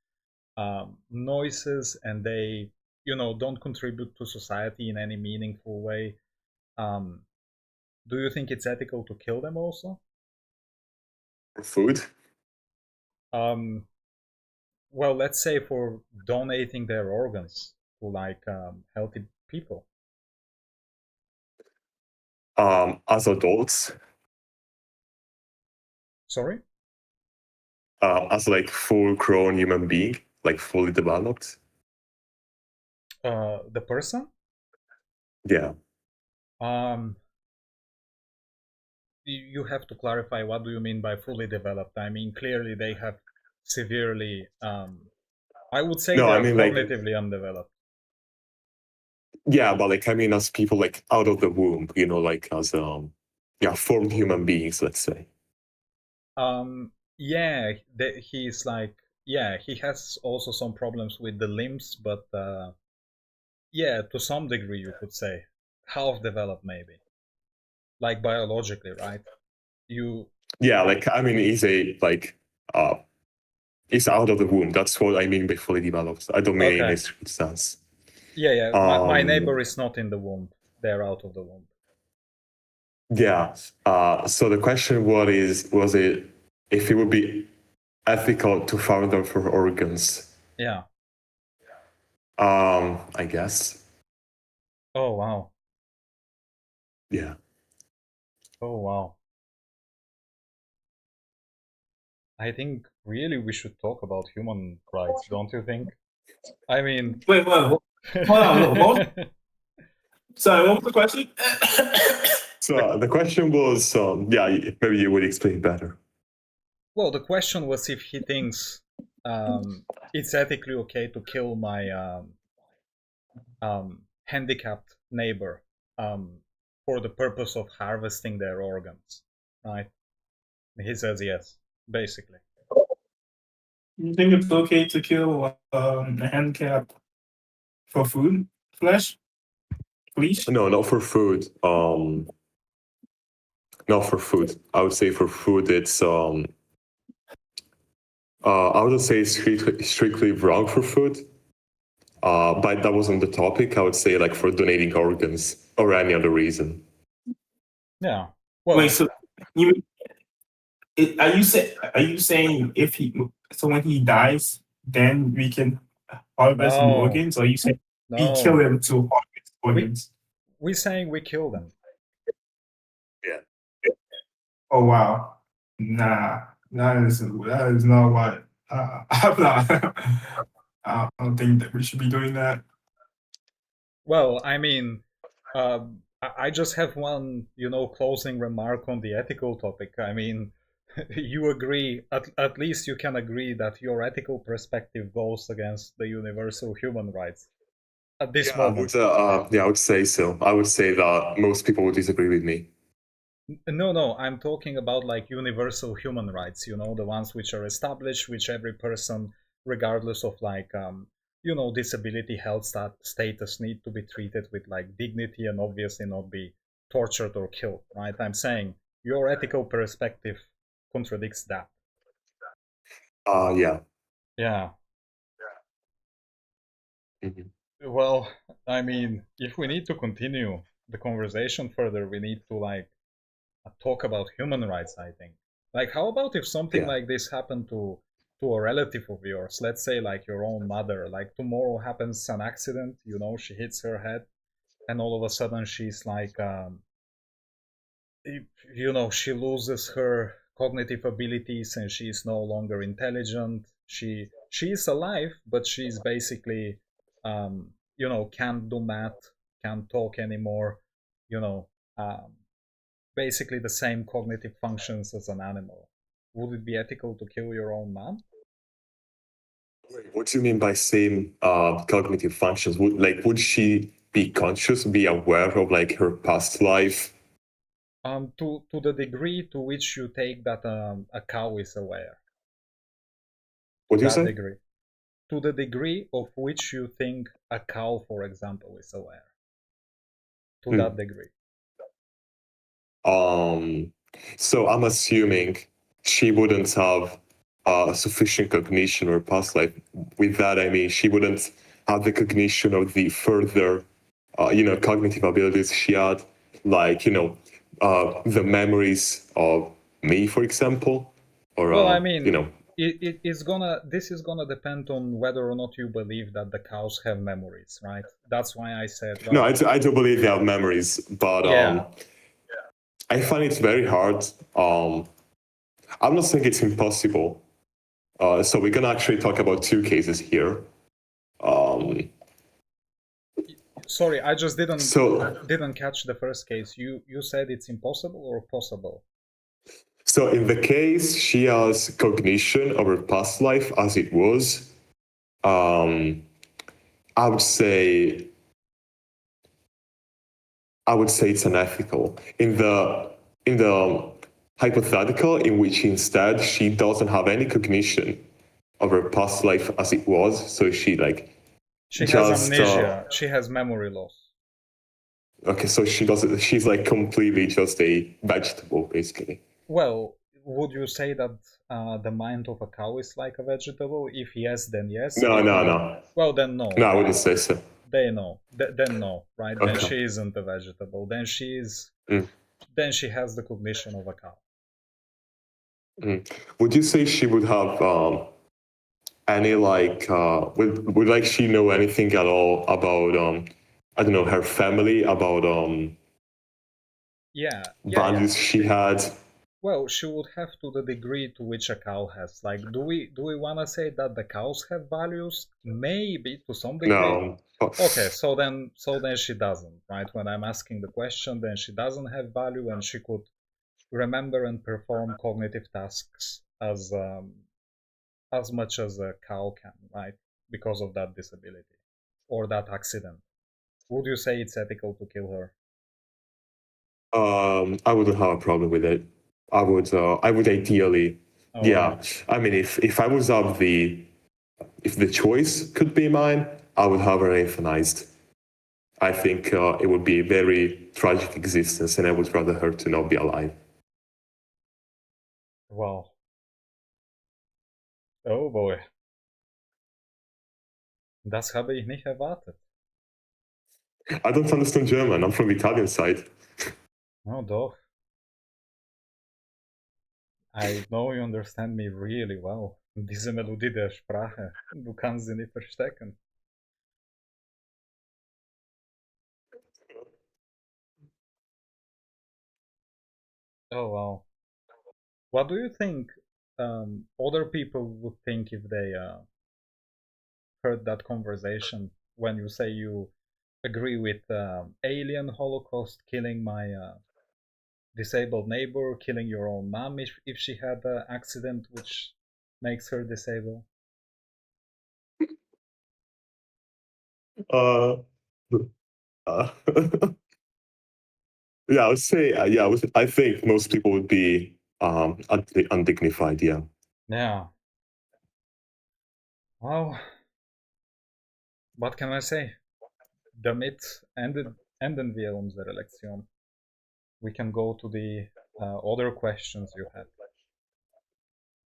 noises, and they don't contribute to society in any meaningful way. Um, do you think it's ethical to kill them also? For food? Um, well, let's say for donating their organs to like healthy people. As adults, Sorry, as like full-grown human being, like fully developed. the person. Yeah. Um, you have to clarify what do you mean by fully developed. I mean, clearly they have severely. I would say No, they I are mean like, cognitively undeveloped. yeah, but like I mean as people like out of the womb, like as yeah, formed human beings, let's say. Yeah, he's like, yeah, he has also some problems with the limbs, but yeah, to some degree you could say half developed maybe, like biologically, right? You, Yeah, like I mean uh he's out of the womb. That's what I mean by fully developed. I don't mean in okay, this sense. yeah, yeah. My Um neighbor is not in the womb; they're out of the womb. yeah. So the question was it if it would be ethical to farm them for organs? Yeah. I guess. Oh wow. Yeah. Oh wow. I think really we should talk about human rights, don't you think? I mean, Wait, hold on. Sorry, what was the question? the So the question was, yeah, maybe you would explain better. well, the question was if he thinks it's ethically okay to kill my handicapped neighbor um, for the purpose of harvesting their organs, right? He says yes, basically. You think it's okay to kill a handicap for food, flesh, flesh? No, not for food. Not for food. I would say for food, it's I wouldn't say it's strictly wrong for food. But that wasn't the topic. I would say like for donating organs or any other reason. Yeah. Wait, Well, so you are you saying if he so when he dies, then we can harvest the no, organs, or you say we kill no. him to harvest We organs? we saying we kill them. Yeah. Oh wow, nah, that is not what I'm not. I don't think that we should be doing that. Well, I mean, I just have one, closing remark on the ethical topic. I mean, you agree, at least you can agree that your ethical perspective goes against the universal human rights at this Yeah, I moment. would. Yeah, I would say so. I would say that most people would disagree with me. No, no, I'm talking about like universal human rights, the ones which are established, which every person, regardless of like, disability, health status, need to be treated with like dignity and obviously not be tortured or killed, right? I'm saying your ethical perspective contradicts that. Yeah. Yeah. Mhm. Well, I mean, if we need to continue the conversation further, we need to like talk about human rights, I think. Like, how about if something Yeah. like this happened to a relative of yours? Let's say like your own mother. Like tomorrow happens an accident, she hits her head, and all of a sudden she's like, she loses her cognitive abilities and she's no longer intelligent. She's alive, but she's basically, can't do math, can't talk anymore. You know, um, basically the same cognitive functions as an animal. Would it be ethical to kill your own mom? Wait, what do you mean by same cognitive functions? Would she be conscious, be aware of like her past life? To the degree to which you take that a cow is aware. What To do you that say? degree. To the degree of which you think a cow, for example, is aware. To that degree. So I'm assuming she wouldn't have sufficient cognition or past life. With that, I mean she wouldn't have the cognition of the further, cognitive abilities she had, like the memories of me, for example, or Well, I mean, this is gonna depend on whether or not you believe that the cows have memories, right? That's why I said, no, well, I do believe they have memories, but yeah, I find it very hard. I'm not saying it's impossible. So we're gonna actually talk about two cases here. sorry, I just didn't So, catch the first case. You said it's impossible or possible? so in the case she has cognition of her past life as it was, um, I would say it's unethical. In the hypothetical in which instead she doesn't have any cognition of her past life as it was, so she like She has just amnesia. She has memory loss. okay, so she doesn't. She's like completely just a vegetable, basically. Well, would you say that the mind of a cow is like a vegetable? If yes, then yes. No, If no, no, no, well, then no, no. I wouldn't right? say so. They know. Then no, right? Then Okay. she isn't a vegetable. Then she is. Mm. Then she has the cognition of a cow. Would you say she would have any like would like she know anything at all about I don't know her family about Yeah, yeah, yeah. values she had? Well, she would have to the degree to which a cow has. Like, do we want to say that the cows have values? Maybe to some degree. No. Okay, so then she doesn't, right? When I'm asking the question, then she doesn't have value, and she could remember and perform cognitive tasks as much as a cow can, right? Because of that disability or that accident. Would you say it's ethical to kill her? I wouldn't have a problem with it. I would ideally, All yeah. right. I mean, if I was of the if the choice could be mine, I would have her euthanized. I think it would be a very tragic existence, and I would rather her to not be alive. Well, oh boy. Das habe ich nicht erwartet. I don't understand German. I'm from the Italian side. Oh, doch. I know you understand me really well. Diese Melodie der Sprache. Du kannst sie nicht verstecken. Oh, wow. What do you think other people would think if they heard that conversation when you say you agree with alien Holocaust, killing my disabled neighbor, killing your own mom if she had an accident which makes her disabled? Uh, uh, yeah, I would say, I think most people would be undignified. Yeah. Yeah. Well, what can I say? Damit enden wir unsere Lektion. We can go to the other questions you had.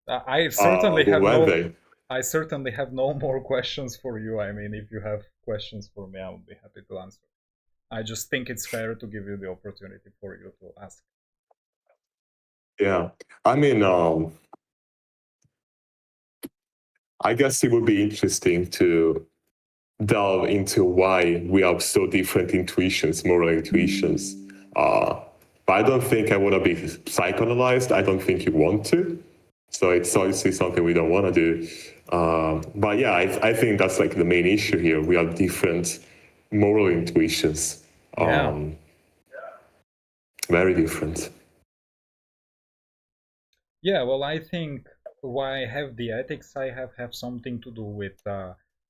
I certainly have When no. they? I certainly have no more questions for you. I mean, if you have questions for me, I would be happy to answer. I just think it's fair to give you the opportunity for you to ask. Yeah. I mean, I guess it would be interesting to delve into why we have so different intuitions, moral intuitions. But I don't think I want to be psychoanalyzed. I don't think you want to. So it's obviously something we don't want to do. But yeah, I think that's like the main issue here. We have different moral intuitions. Yeah. Very different. Yeah, well, I think why I have the ethics I have something to do with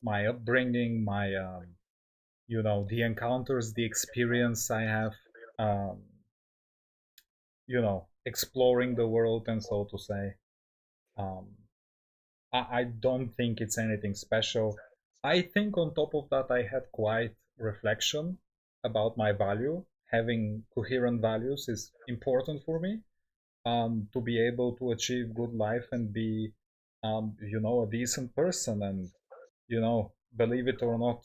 my upbringing, my the encounters, the experience I have, um, exploring the world, and so to say. Um, I don't think it's anything special. I think on top of that, I had quite reflection about my value. Having coherent values is important for me. To be able to achieve good life and be, a decent person. And, believe it or not,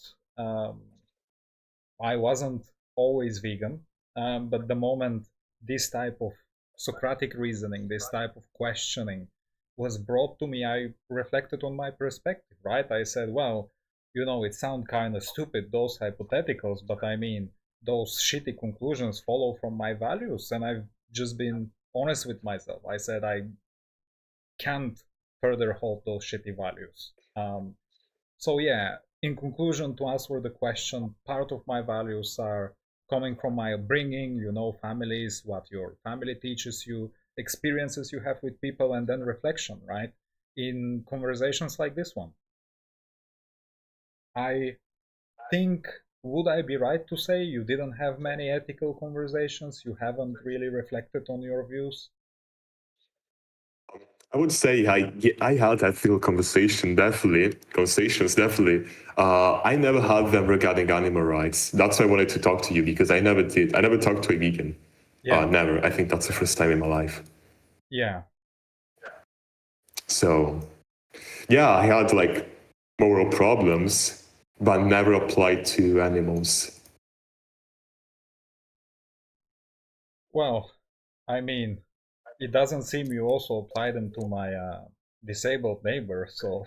I wasn't always vegan, but the moment this type of Socratic reasoning, this type of questioning was brought to me, I reflected on my perspective, right? I said, well, it sounds kind of stupid, those hypotheticals, but I mean, those shitty conclusions follow from my values, and I've just been honest with myself. I said I can't further hold those shitty values. So yeah, in conclusion, to answer the question, part of my values are coming from my upbringing, families, what your family teaches you, experiences you have with people, and then reflection, right? In conversations like this one. I think, would I be right to say you didn't have many ethical conversations? You haven't really reflected on your views? I would say I had ethical conversations definitely. I never had them regarding animal rights. That's why I wanted to talk to you, because I never did. I never talked to a vegan. Yeah. Never. I think that's the first time in my life. Yeah. So, yeah, I had like moral problems, but never applied to animals. Well, I mean, it doesn't seem you also apply them to my disabled neighbor, so.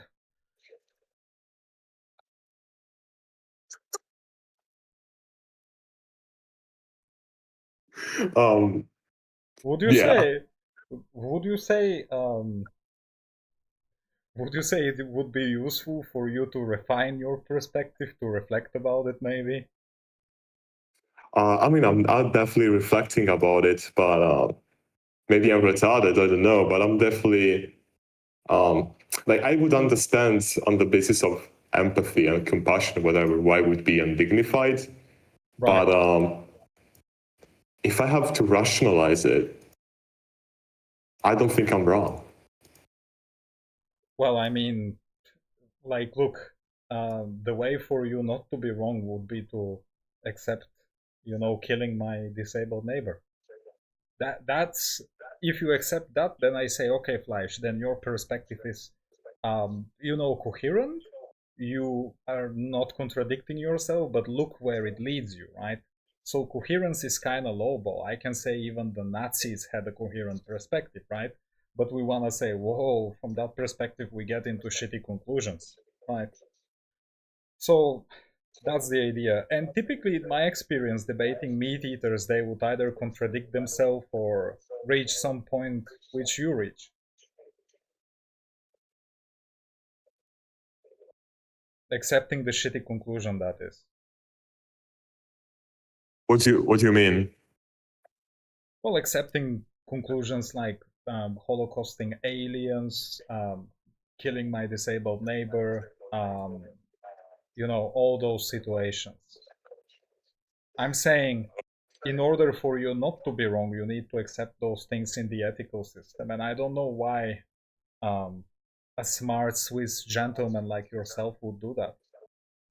Would you Yeah. say, would you say, would you say it would be useful for you to refine your perspective, to reflect about it, maybe? I mean, I'm definitely reflecting about it, but maybe I'm retarded. I don't know, but I'm definitely like I would understand on the basis of empathy and compassion, whatever, why it would be undignified. Right. But if I have to rationalize it, I don't think I'm wrong. Well, I mean, like, look, the way for you not to be wrong would be to accept, killing my disabled neighbor. That's if you accept that, then I say, okay, Fleisch, then your perspective is, coherent. You are not contradicting yourself, but look where it leads you, right? So coherence is kind of lowball. I can say even the Nazis had a coherent perspective, right? But we want to say, whoa, from that perspective, we get into shitty conclusions, right? So that's the idea. And typically, in my experience, debating meat eaters, they would either contradict themselves or reach some point which you reach. Accepting the shitty conclusion, that is. What do you mean? Well, accepting conclusions like holocausting aliens, killing my disabled neighbor, all those situations. I'm saying, in order for you not to be wrong, you need to accept those things in the ethical system. And I don't know why a smart Swiss gentleman like yourself would do that.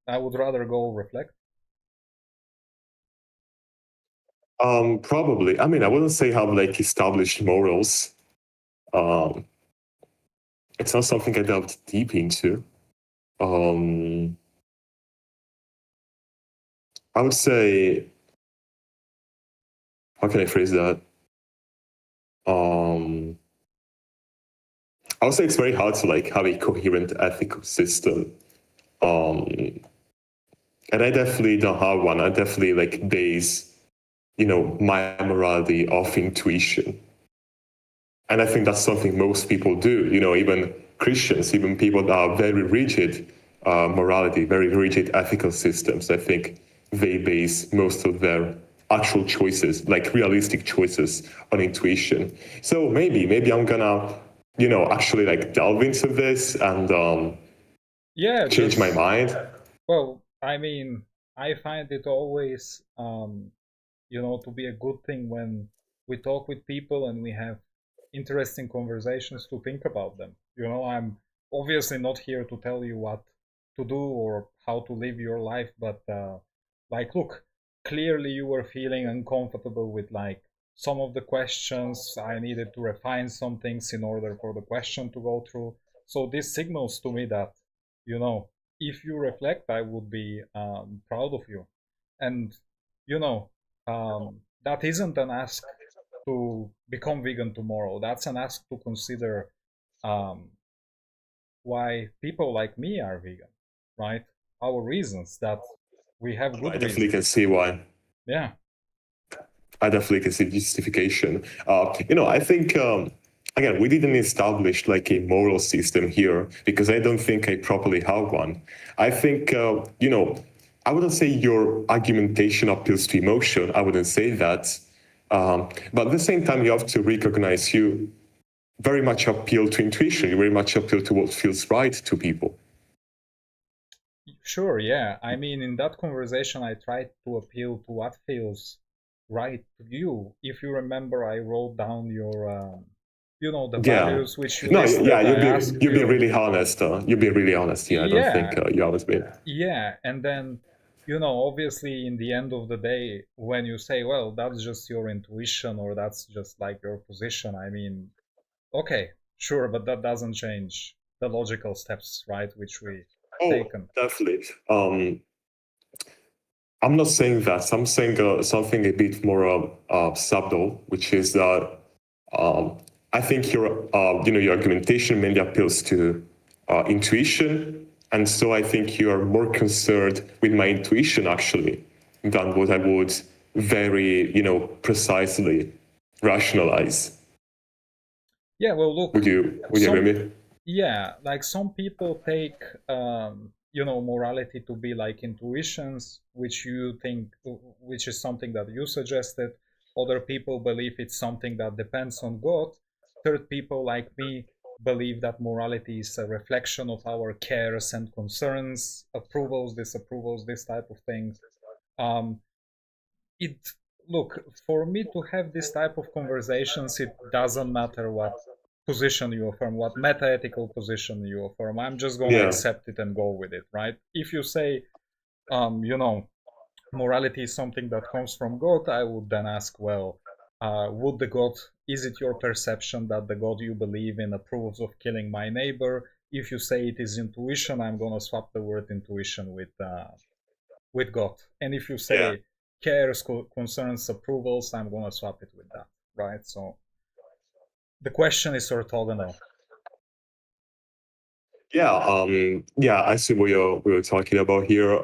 I would rather go reflect. Probably. I mean, I wouldn't say have like established morals. Um, it's not something I delved deep into. I would say, how can I phrase that? I would say it's very hard to like have a coherent ethical system. And I definitely don't have one. I definitely like base, my morality off intuition. And I think that's something most people do, even Christians, even people that are very rigid morality, very rigid ethical systems. I think they base most of their actual choices, like realistic choices, on intuition. So maybe I'm gonna, actually like delve into this and Yeah, change my just mind. well, I mean, I find it always to be a good thing when we talk with people and we have interesting conversations to think about them. I'm obviously not here to tell you what to do or how to live your life, but like, look, clearly you were feeling uncomfortable with like some of the questions. I needed to refine some things in order for the question to go through. So this signals to me that, you know, if you reflect, I would be proud of you. And, you know, that isn't an ask to become vegan tomorrow. That's an ask to consider um, why people like me are vegan, right? Our reasons that we have I good definitely reasons. can see why. Yeah, I definitely can see justification. I think again we didn't establish like a moral system here because I don't think I properly have one. I think I wouldn't say your argumentation appeals to emotion. I wouldn't say that, but at the same time you have to recognize you very much appeal to intuition. You very much appeal to what feels right to people. sure. Yeah. I mean, in that conversation, I tried to appeal to what feels right to you. If you remember, I wrote down the Yeah. values which you No, yeah, listed. I asked you've been you, really honest. You've been really honest. Yeah, I don't think yeah, you haven't been. yeah. And then, obviously, in the end of the day, when you say, well, that's just your intuition or that's just like your position, I mean, okay, sure, but that doesn't change the logical steps, right, which we Oh, taken. definitely. I'm not saying that. I'm saying something a bit more subtle, which is that um, I think your argumentation mainly appeals to intuition, and so I think you are more concerned with my intuition actually than what I would very, precisely rationalize. Yeah, well, look, Would you agree some with me? yeah, like some people take morality to be like intuitions, which you think, which is something that you suggested. Other people believe it's something that depends on God. Third people like me believe that morality is a reflection of our cares and concerns, approvals, disapprovals, this type of things. Um, it Look, for me to have this type of conversations, it doesn't matter what position you affirm, what meta-ethical position you affirm. I'm just gonna Yeah. accept it and go with it, right? If you say morality is something that comes from God, I would then ask, well, would the God, is it your perception that the God you believe in approves of killing my neighbor? If you say it is intuition, I'm gonna swap the word intuition with God. And if you Yeah. say cares, concerns, approvals, I'm gonna swap it with that, right? So the question is orthogonal. Yeah. Yeah. I see what we're talking about here.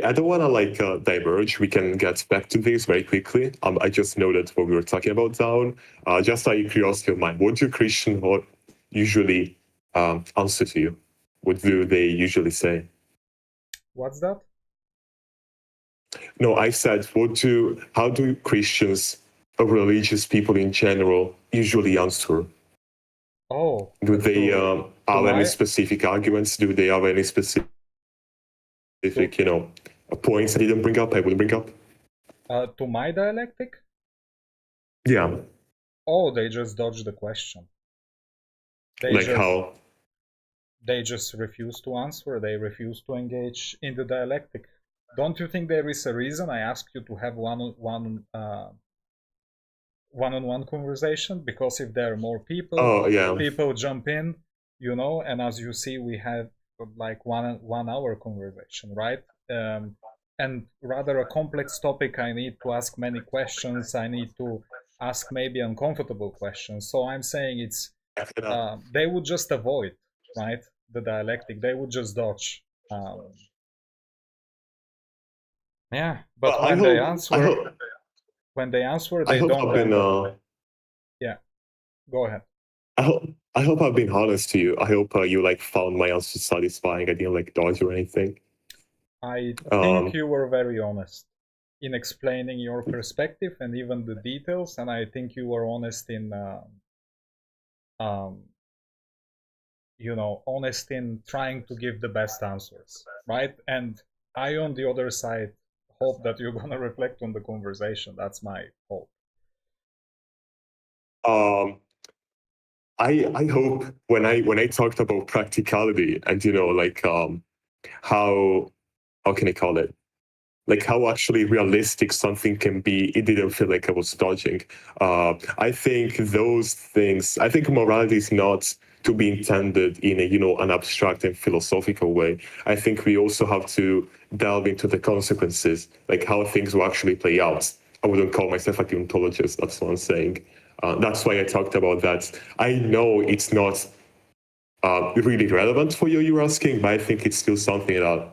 I don't want to like diverge. We can get back to this very quickly. I just noted what we were talking about down. Just out of curiosity of mine, what do Christians usually answer to you? What do they usually say? What's that? No, I said, how do Christians or religious people in general usually answer? Oh, Do they to have any my specific arguments? Do they have any specific, to points that I didn't bring up? I will bring up. to my dialectic? Yeah, Oh, they just dodge the question. They like just how? they just refuse to answer. They refuse to engage in the dialectic. Don't you think there is a reason I asked you to have one-on-one conversation? Because if there are more people, Oh yeah, people jump in, and as you see, we have like one hour conversation, right? And rather a complex topic, I need to ask many questions. I need to ask maybe uncomfortable questions. So I'm saying they would just avoid, right, the dialectic. They would just dodge. Yeah, but well, I when they hope, I answer, hope, when they answer, I they hope don't I've been, then. Yeah, go ahead. I hope, I hope I've been honest to you. I hope you like found my answer satisfying. I didn't like dodge or anything. I think Um, you were very honest in explaining your perspective and even the details, and I think you were honest in um, honest in trying to give the best answers, right? And I, on the other side, hope that you're gonna reflect on the conversation. That's my hope. Um, I hope when I talked about practicality and like how can I call it, like how actually realistic something can be, it didn't feel like I was dodging. I think those things, I think morality is not to be intended in a, an abstract and philosophical way. I think we also have to delve into the consequences, like how things will actually play out. I wouldn't call myself a deontologist, that's what I'm saying. That's why I talked about that. I know it's not really relevant for you, you're asking, but I think it's still something that,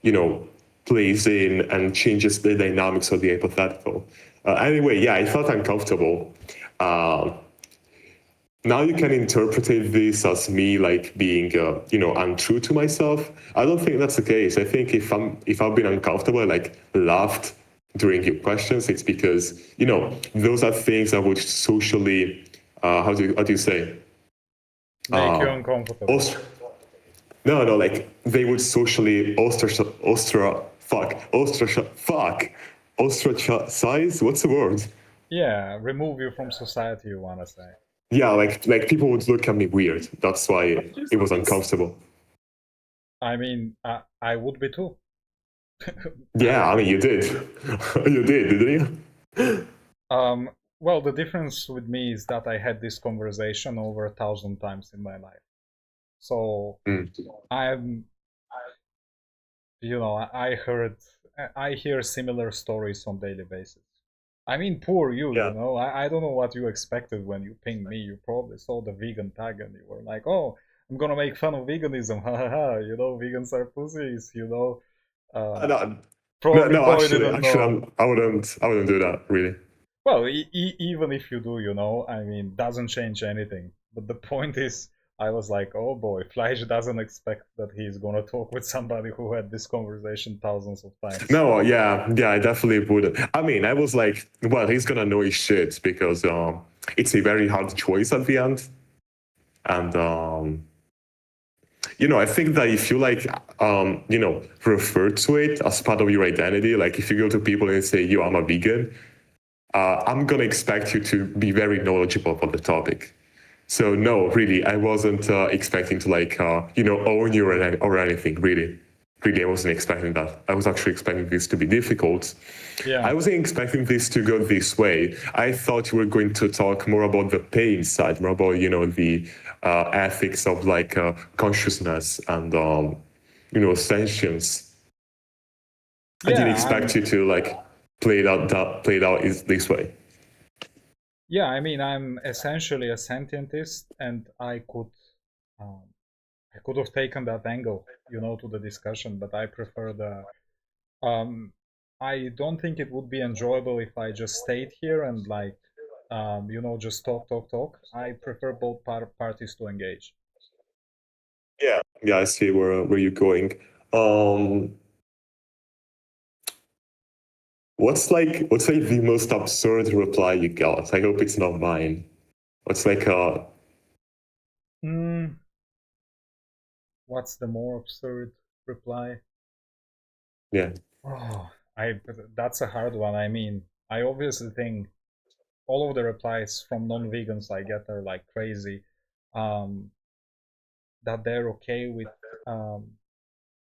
you know, plays in and changes the dynamics of the hypothetical. Anyway, yeah, I felt uncomfortable. Uh, Now you can interpret this as me like being, untrue to myself. I don't think that's the case. I think if I've been uncomfortable, like laughed during your questions, it's because those are things that would socially, how do you say, Make you uncomfortable. no, like they would socially ostracize. What's the word? Yeah, remove you from society, you wanna say. Yeah, like people would look at me weird. That's why it was uncomfortable. I mean, I would be too. Yeah, I mean you did, you did, didn't you? Well, the difference with me is that I had this conversation over 1,000 times in my life. So Mm. I'm, I hear similar stories on daily basis. I mean, poor you, Yeah. I don't know what you expected when you pinged me. You probably saw the vegan tag and you were like, oh, I'm gonna make fun of veganism. Ha ha ha, vegans are pussies, No, no, probably no. boy Actually, didn't know. I wouldn't do that really. Well, even if you do, I mean, doesn't change anything. But the point is, I was like, oh boy, Fleisch doesn't expect that he's gonna talk with somebody who had this conversation thousands of times. No, yeah, I definitely wouldn't. I mean, I was like, well, he's gonna know his shit because it's a very hard choice at the end, and I think that if you like, refer to it as part of your identity, like if you go to people and say, "Yo, I'm a vegan," I'm gonna expect you to be very knowledgeable about the topic. So no, really, I wasn't expecting to like, own you or anything. Really, I wasn't expecting that. I was actually expecting this to be difficult. Yeah. I wasn't expecting this to go this way. I thought you were going to talk more about the pain side, more about the ethics of like consciousness and sentience. I didn't expect you to like play it out is this way. Yeah, I mean, I'm essentially a sentientist, and um, I could have taken that angle, to the discussion, but I prefer I don't think it would be enjoyable if I just stayed here and like, just talk. I prefer both parties to engage. Yeah, I see where you're going. Um, what's like the most absurd reply you got? I hope it's not mine. What's like Mm, what's the more absurd reply? yeah. Oh, that's a hard one. I mean, I obviously think all of the replies from non-vegans I get are like crazy. Um, that they're okay with,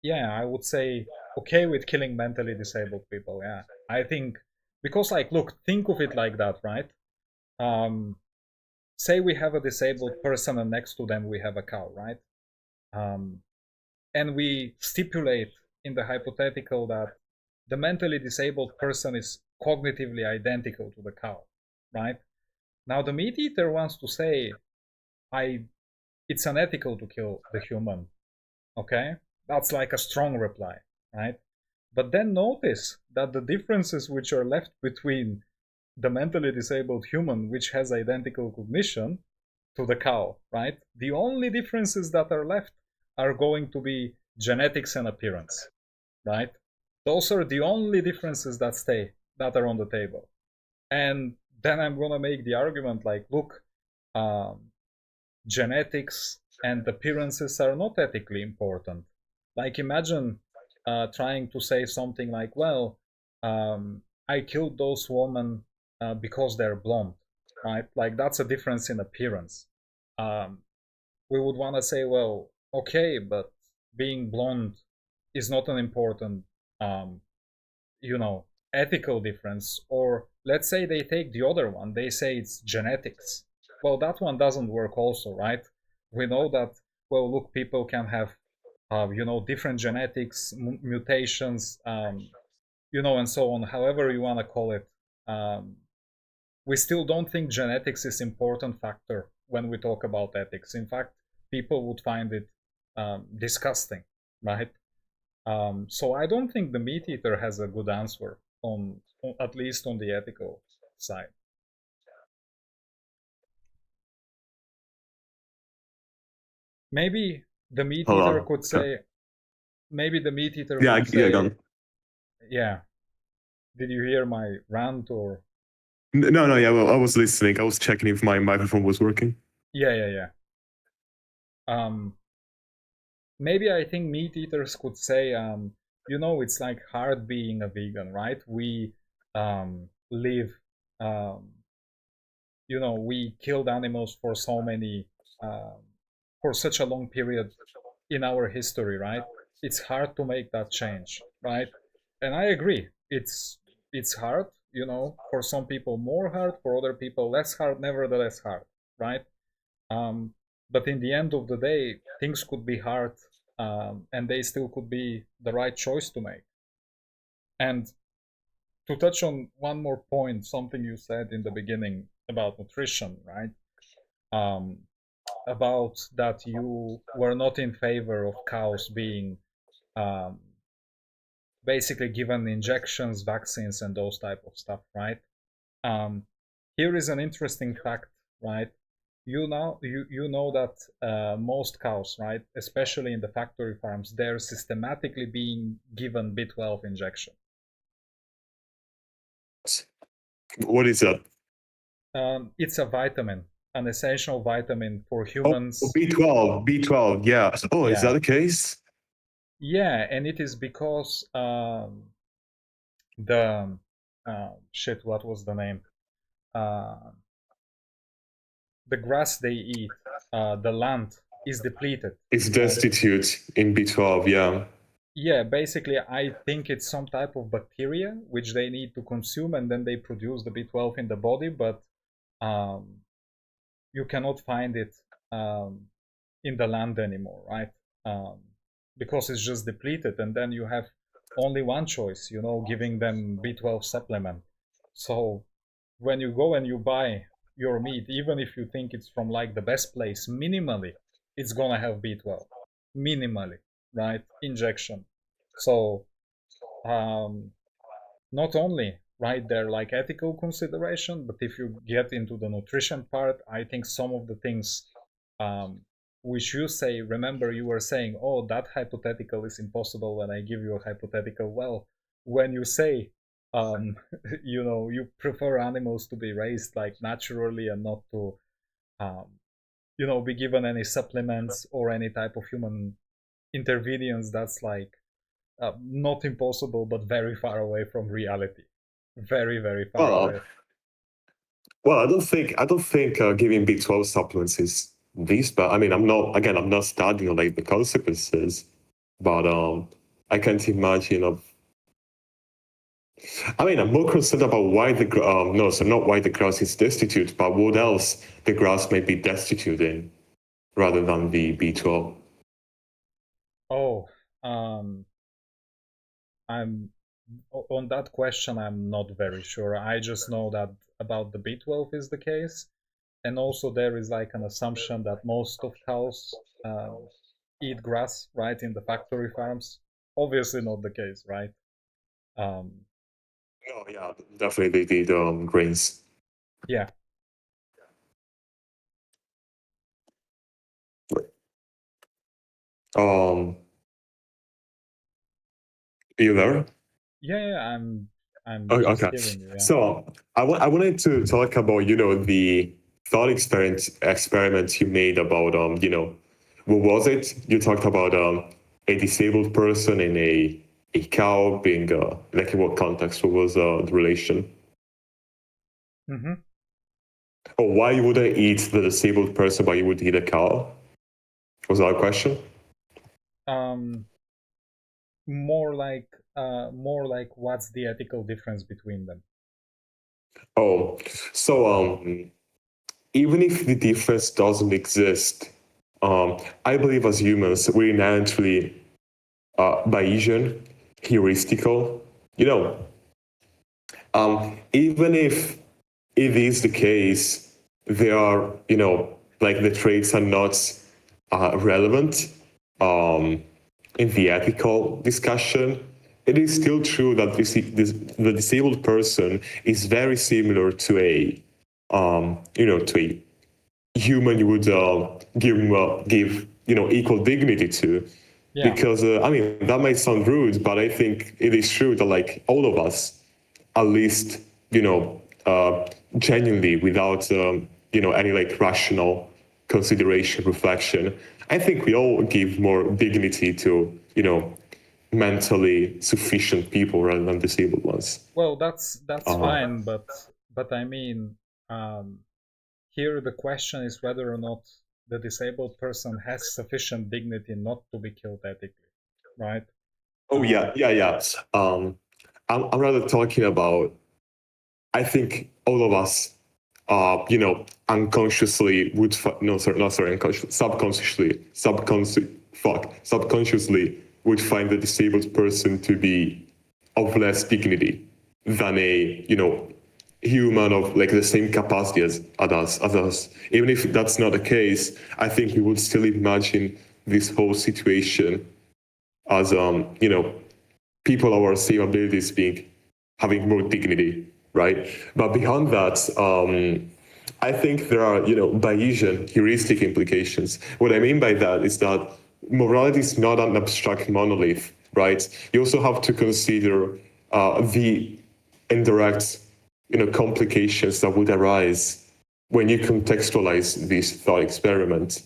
yeah, I would say okay with killing mentally disabled people. Yeah, I think because like, look, think of it like that, right? Um, say we have a disabled person and next to them we have a cow, right? Um, and we stipulate in the hypothetical that the mentally disabled person is cognitively identical to the cow, right? Now the meat eater wants to say, it's unethical to kill the human, okay? That's like a strong reply, right? But then notice that the differences which are left between the mentally disabled human, which has identical cognition, to the cow, right? The only differences that are left are going to be genetics and appearance, right? Those are the only differences that stay, that are on the table. And then I'm gonna make the argument like, look, um, genetics and appearances are not ethically important. Like imagine trying to say something like, well, I killed those women because they're blonde, right? Like that's a difference in appearance. Um, we would want to say, well, okay, but being blonde is not an important, um, ethical difference. Or let's say they take the other one, they say it's genetics. Well, that one doesn't work also, right? We know that, well, look, people can have, different genetics, mutations, and so on, however you want to call it. Um, we still don't think genetics is important factor when we talk about ethics. In fact, people would find it disgusting, right? So I don't think the meat eater has a good answer on at least on the ethical side. Maybe the meat Hold eater on. could say. Maybe the meat eater Yeah, could yeah, say, gone. yeah. Did you hear my rant or? No, yeah. Well, I was listening. I was checking if my microphone was working. Yeah. Maybe I think meat eaters could say, it's like hard being a vegan, right? We live, um, we killed animals for um, for such a long period in our history, right? It's hard to make that change, right? And I agree. It's hard, for some people more hard, for other people less hard, nevertheless hard, right? Um, but in the end of the day, things could be hard, and they still could be the right choice to make. And to touch on one more point, something you said in the beginning about nutrition, right? Um, about that you were not in favor of cows being um, basically given injections, vaccines, and those type of stuff, right? Um, Here is an interesting fact, right? You know that most cows, right, especially in the factory farms, they're systematically being given B12 injection. What is that? It's a vitamin, an essential vitamin for Oh, humans. B12. Yeah. Oh, is that Yeah, the case? yeah, and it is because the shit. What was the name? Uh, the grass they eat, the land is depleted. It's Right? destitute in B12. Yeah. Yeah, basically, I think it's some type of bacteria which they need to consume, and then they produce the B12 in the body, but um, you cannot find it in the land anymore, right? Um, because it's just depleted, and then you have only one choice, giving them B12 supplement. So when you go and you buy your meat, even if you think it's from like the best place, minimally, it's gonna have B12, minimally, right? Injection. So um, not only right there like ethical consideration, but if you get into the nutrition part, I think some of the things um, which you say, remember you were saying, oh, that hypothetical is impossible when I give you a hypothetical. Well, when you say you prefer animals to be raised like naturally and not to um, be given any supplements or any type of human interventions, that's like not impossible, but very far away from reality. Very, very far Well, away. well, I don't think giving B12 supplements is this bad. I mean, I'm not studying like the consequences, but I can't imagine of. I mean, I'm more concerned about why no, so not why the grass is destitute, but what else the grass may be destitute in, rather than the B12. Oh, um, I'm on that question. I'm not very sure. I just know that about the B12 is the case, and also there is like an assumption that most of cows eat grass, right, in the factory farms. Obviously, not the case, right? Um, Oh yeah, definitely the grains. yeah, Um, you there? yeah. I'm Oh, just okay. hearing you. Yeah. So I wanted to talk about the thought experiment you made about what was it? You talked about a disabled person and a cow being like in what context? What was the relation? Mm-hmm. Or why you wouldn't eat the disabled person, but you would eat a cow? Was that a question? More like what's the ethical difference between them? Oh, so even if the difference doesn't exist, I believe as humans we're inherently Bayesian, heuristical. You know, even if it is the case, there are like the traits are not relevant in the ethical discussion. It is still true that the disabled person is very similar to a to a human you would give equal dignity to. Yeah. Because I mean that might sound rude, but I think it is true that like all of us, at least genuinely, without any like rational consideration, reflection, I think we all give more dignity to mentally sufficient people rather than disabled ones. Well, that's fine, but I mean, here the question is whether or not the disabled person has sufficient dignity not to be killed ethically, right? Oh yeah. I'm rather talking about. I think all of us, unconsciously would no sorry not sorry unconsciously subconsciously would find the disabled person to be of less dignity than a human of like the same capacity as us. Even if that's not the case, I think we would still imagine this whole situation as people of our same abilities being having more dignity, right? But beyond that, I think there are Bayesian heuristic implications. What I mean by that is that morality is not an abstract monolith, right? You also have to consider the indirect complications that would arise when you contextualize this thought experiment.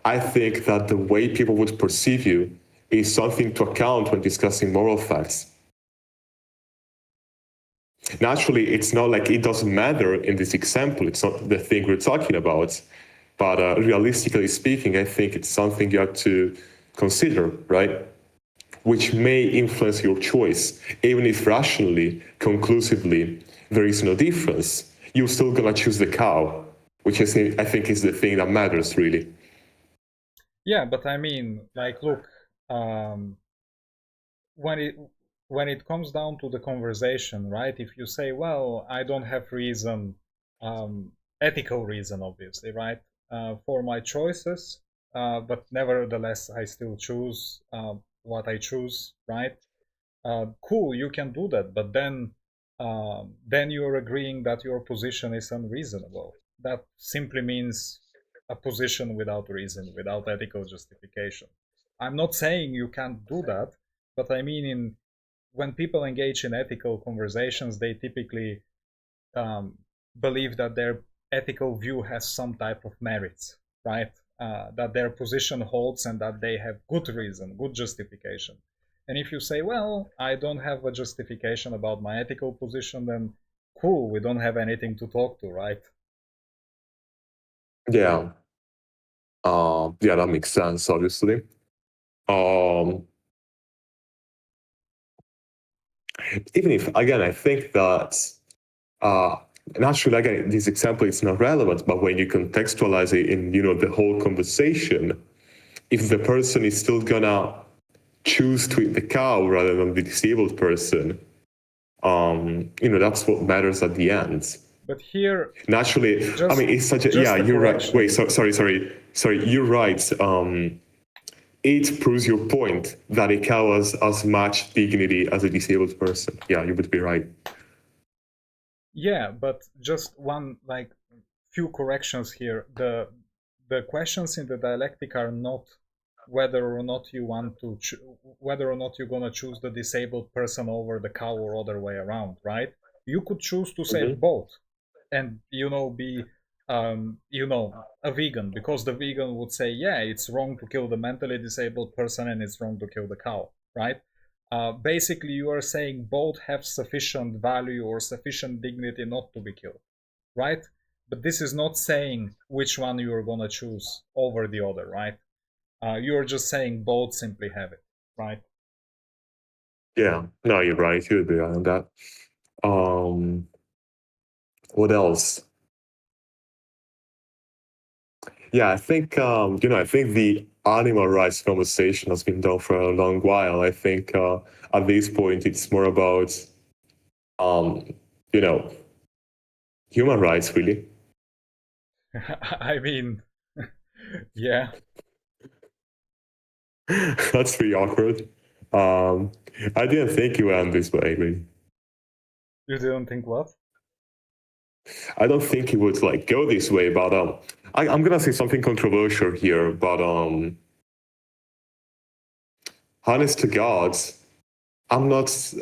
I think that the way people would perceive you is something to account when discussing moral facts. Naturally, it's not like it doesn't matter in this example. It's not the thing we're talking about. But realistically speaking, I think it's something you have to consider, right? Which may influence your choice. Even if rationally, conclusively, there is no difference, you're still going to choose the cow, which I think is the thing that matters, really. Yeah, but I mean, like, look, when it comes down to the conversation, right? If you say, well, I don't have reason, ethical reason, obviously, right, for my choices, but nevertheless, I still choose what I choose, right? Cool, you can do that, but then you're agreeing that your position is unreasonable. That simply means a position without reason, without ethical justification. I'm not saying you can't do that, but I mean, when people engage in ethical conversations, they typically believe that their ethical view has some type of merits, right? That their position holds and that they have good reason, good justification. And if you say, well, I don't have a justification about my ethical position, then cool, we don't have anything to talk to, right? Yeah. Yeah, that makes sense, obviously. Even if, again, I think that naturally, again, this example is not relevant, but when you contextualize it in, the whole conversation, if the person is still gonna choose to eat the cow rather than the disabled person, that's what matters at the end. But here, Naturally, I mean, it's such a, yeah, you're right. Wait, sorry, you're right. It proves your point that a cow has as much dignity as a disabled person. Yeah, you would be right. yeah, but just one, like, few corrections here. The questions in the dialectic are not whether or not you want to whether or not you're gonna choose the disabled person over the cow or other way around, right? You could choose to save both. and be a vegan, because the vegan would say, yeah, it's wrong to kill the mentally disabled person and it's wrong to kill the cow, right? Basically, you are saying both have sufficient value or sufficient dignity not to be killed, right? But this is not saying which one you are gonna choose over the other, right? You're just saying both simply have it, right? Yeah, no, you're right. You'd be right on that. Um, what else? Yeah, I think I think the animal rights conversation has been done for a long while. I think at this point it's more about um, you know, human rights, really. I mean, yeah. That's pretty awkward. I didn't think you went this way, really. You didn't think what? I don't think he would like go this way, but I'm gonna say something controversial here, but honest to God, I'm not.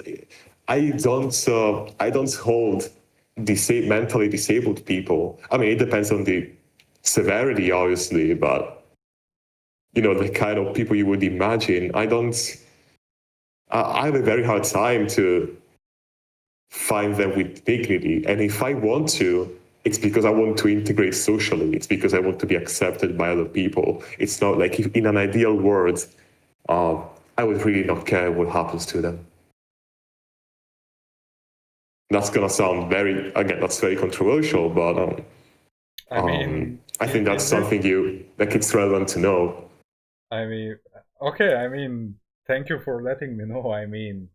I don't hold mentally disabled people. I mean, it depends on the severity, obviously, but the kind of people you would imagine. I don't. I have a very hard time to find them with dignity, and if I want to, it's because I want to integrate socially. It's because I want to be accepted by other people. It's not like if, in an ideal world, I would really not care what happens to them. That's gonna sound that's very controversial, but I mean, I think that's in this, something it's relevant to know. I mean, okay, I mean, thank you for letting me know. I mean,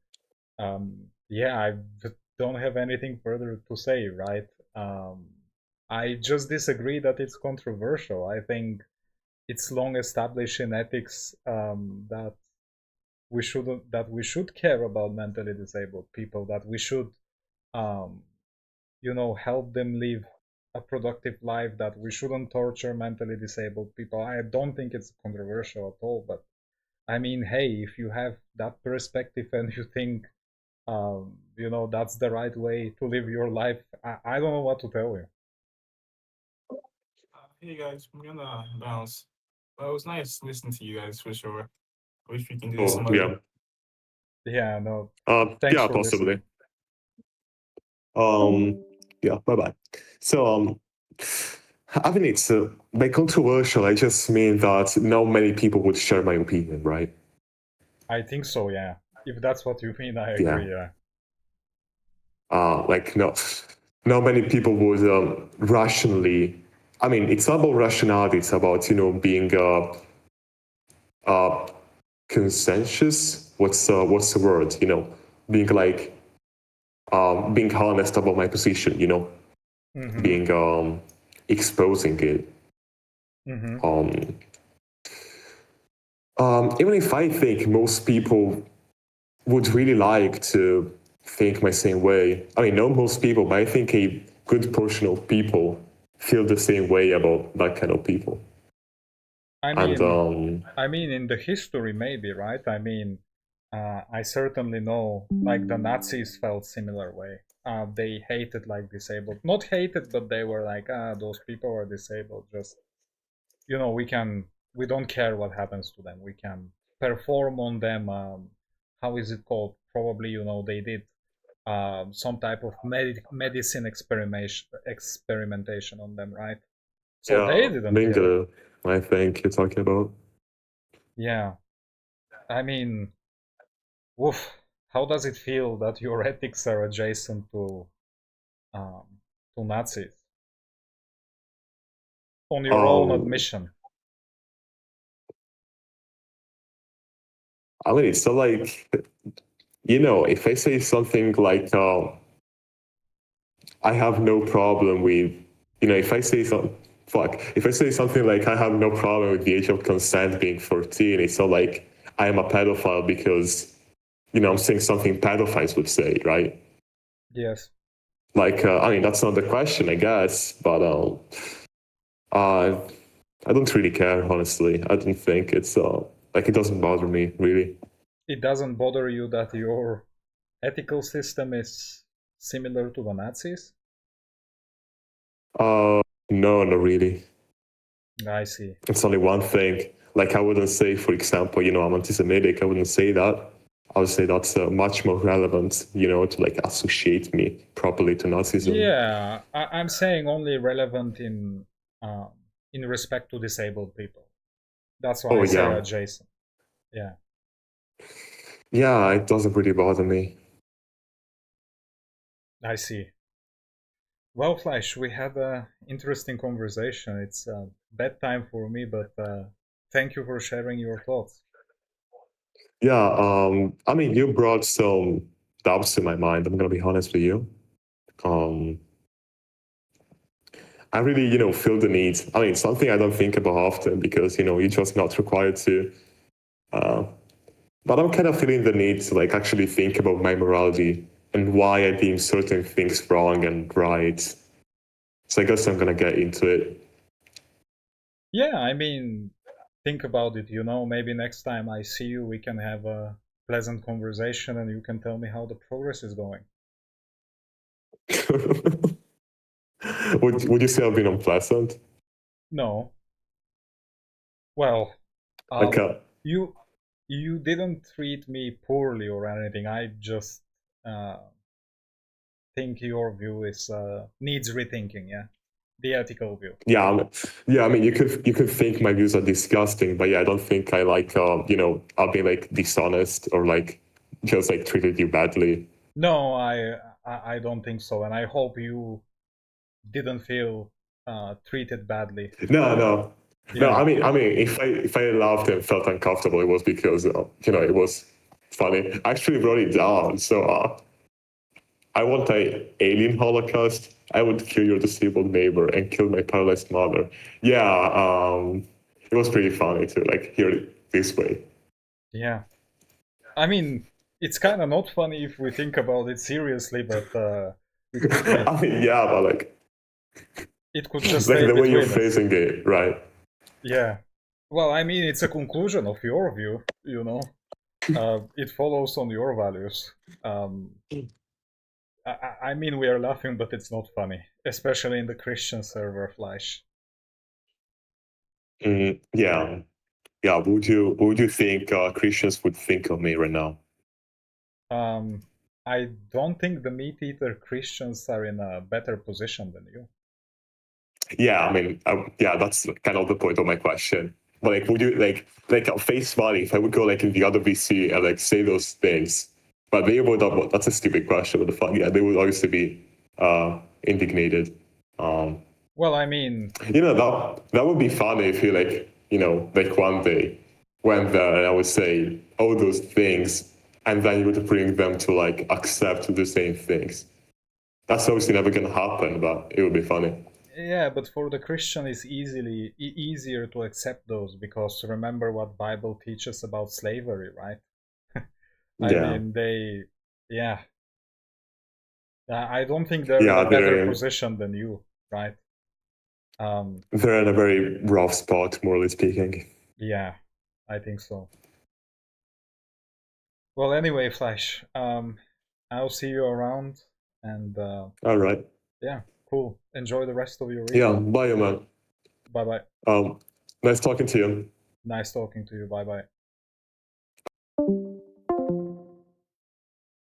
yeah, don't have anything further to say, right? I just disagree that it's controversial. I think it's long established in ethics, that we should care about mentally disabled people, that we should um, help them live a productive life, that we shouldn't torture mentally disabled people. I don't think it's controversial at all, but I mean, hey, if you have that perspective and you think that's the right way to live your life, I don't know what to tell you. Hey guys, I'm gonna bounce. Well, it was nice listening to you guys for sure. I wish we can do this Oh some other. yeah, Yeah, no, thanks yeah, for possibly. listening. Yeah, bye bye. So I mean, it's by controversial. I just mean that not many people would share my opinion, right? I think so, yeah. If that's what you mean, I Yeah. agree, yeah. Like not many people would rationally. I mean, it's not about rationality. It's about being conscientious. What's the word? Being like being honest about my position. Mm-hmm. Being exposing it. Mm-hmm. Even if I think most people would really like to think my same way. I mean, not most people, but I think a good portion of people feel the same way about that kind of people. I And mean, in the history, maybe, right? I mean, I certainly know, like, the Nazis felt similar way. They hated, like, disabled. Not hated, but they were like, those people are disabled. Just, we don't care what happens to them. We can perform on them. How is it called? Probably, they did some type of medicine experimentation on them, right? So they yeah, didn't care. Linda, I think you're talking about. Yeah. I mean, woof, how does it feel that your ethics are adjacent um, to Nazis on your own Um, admission? I mean, it's not like, if I say something like, I have no problem with, if I say something, if I say something like I have no problem with the age of consent being 14, it's not like I am a pedophile because, I'm saying something pedophiles would say, right? Yes. Like, I mean, that's not the question, I guess, but uh, I don't really care, honestly. I don't think it's, like, it doesn't bother me, really. It doesn't bother you that your ethical system is similar to the Nazis? No, not really. I see. It's only one thing. Like I wouldn't say, for example, I'm anti-Semitic. I wouldn't say that. I would say that's much more relevant, to like associate me properly to Nazism. Yeah, I'm saying only relevant in respect to disabled people. That's why Oh I say yeah, adjacent. Yeah, yeah. It doesn't really bother me. I see. Well, Flash, we had an interesting conversation. It's bedtime for me, but thank you for sharing your thoughts. Yeah. I mean, you brought some doubts to my mind. I'm gonna be honest with you. Um, I really, feel the need. I mean, something I don't think about often because you're just not required to. Uh, but I'm kind of feeling the need to like actually think about my morality and why I deem certain things wrong and right. So I guess I'm gonna get into it. Yeah, I mean, think about it. Maybe next time I see you, we can have a pleasant conversation, and you can tell me how the progress is going. would you say I've been unpleasant? No, well, Like, you you didn't treat me poorly or anything. I just uh, think your view is needs rethinking. Yeah, the ethical view. yeah, yeah. I mean, you could think my views are disgusting, but yeah, I don't think I like I've been like dishonest or like just like treated you badly. No, I don't think so, and I hope you didn't feel treated badly. No, no, no. Yeah. I mean, if I laughed and felt uncomfortable, it was because it was funny. I actually wrote it down. So I want a alien Holocaust. I would kill your disabled neighbor and kill my paralyzed mother. Yeah, it was pretty funny to like hear it this way. Yeah. I mean, it's kind of not funny if we think about it seriously, but it could be. I mean, yeah, but It could just like stay the way you're between us. phrasing it, right? Yeah. Well, I mean, it's a conclusion of your view, It follows on your values. Um, I mean, we are laughing, but it's not funny, especially in the Christian server, Flash. Yeah, yeah. Would you think Christians would think of me right now? Um, I don't think the meat eater Christians are in a better position than you. Yeah, I mean, yeah, that's kind of the point of my question. But like, would you like face value if I would go like in the other VC and like say those things? But they would. That's a stupid question. What the fuck? Yeah, they would obviously be indignated. Um, Well, I mean, that would be funny if you like one day went there and I would say all those things, and then you would bring them to like accept the same things. That's obviously never gonna happen, but it would be funny. yeah, but for the Christian, it's easier to accept those because remember what Bible teaches about slavery, right? I Yeah, mean, yeah. I don't think they're in a yeah, better position than you, right? they're in a very rough spot, morally speaking. Yeah, I think so. Well, anyway, Flash, I'll see you around, and All right. yeah, cool. Enjoy the rest of your Yeah, evening. bye, man. Bye bye. Nice talking to you. Nice talking to you. Bye bye.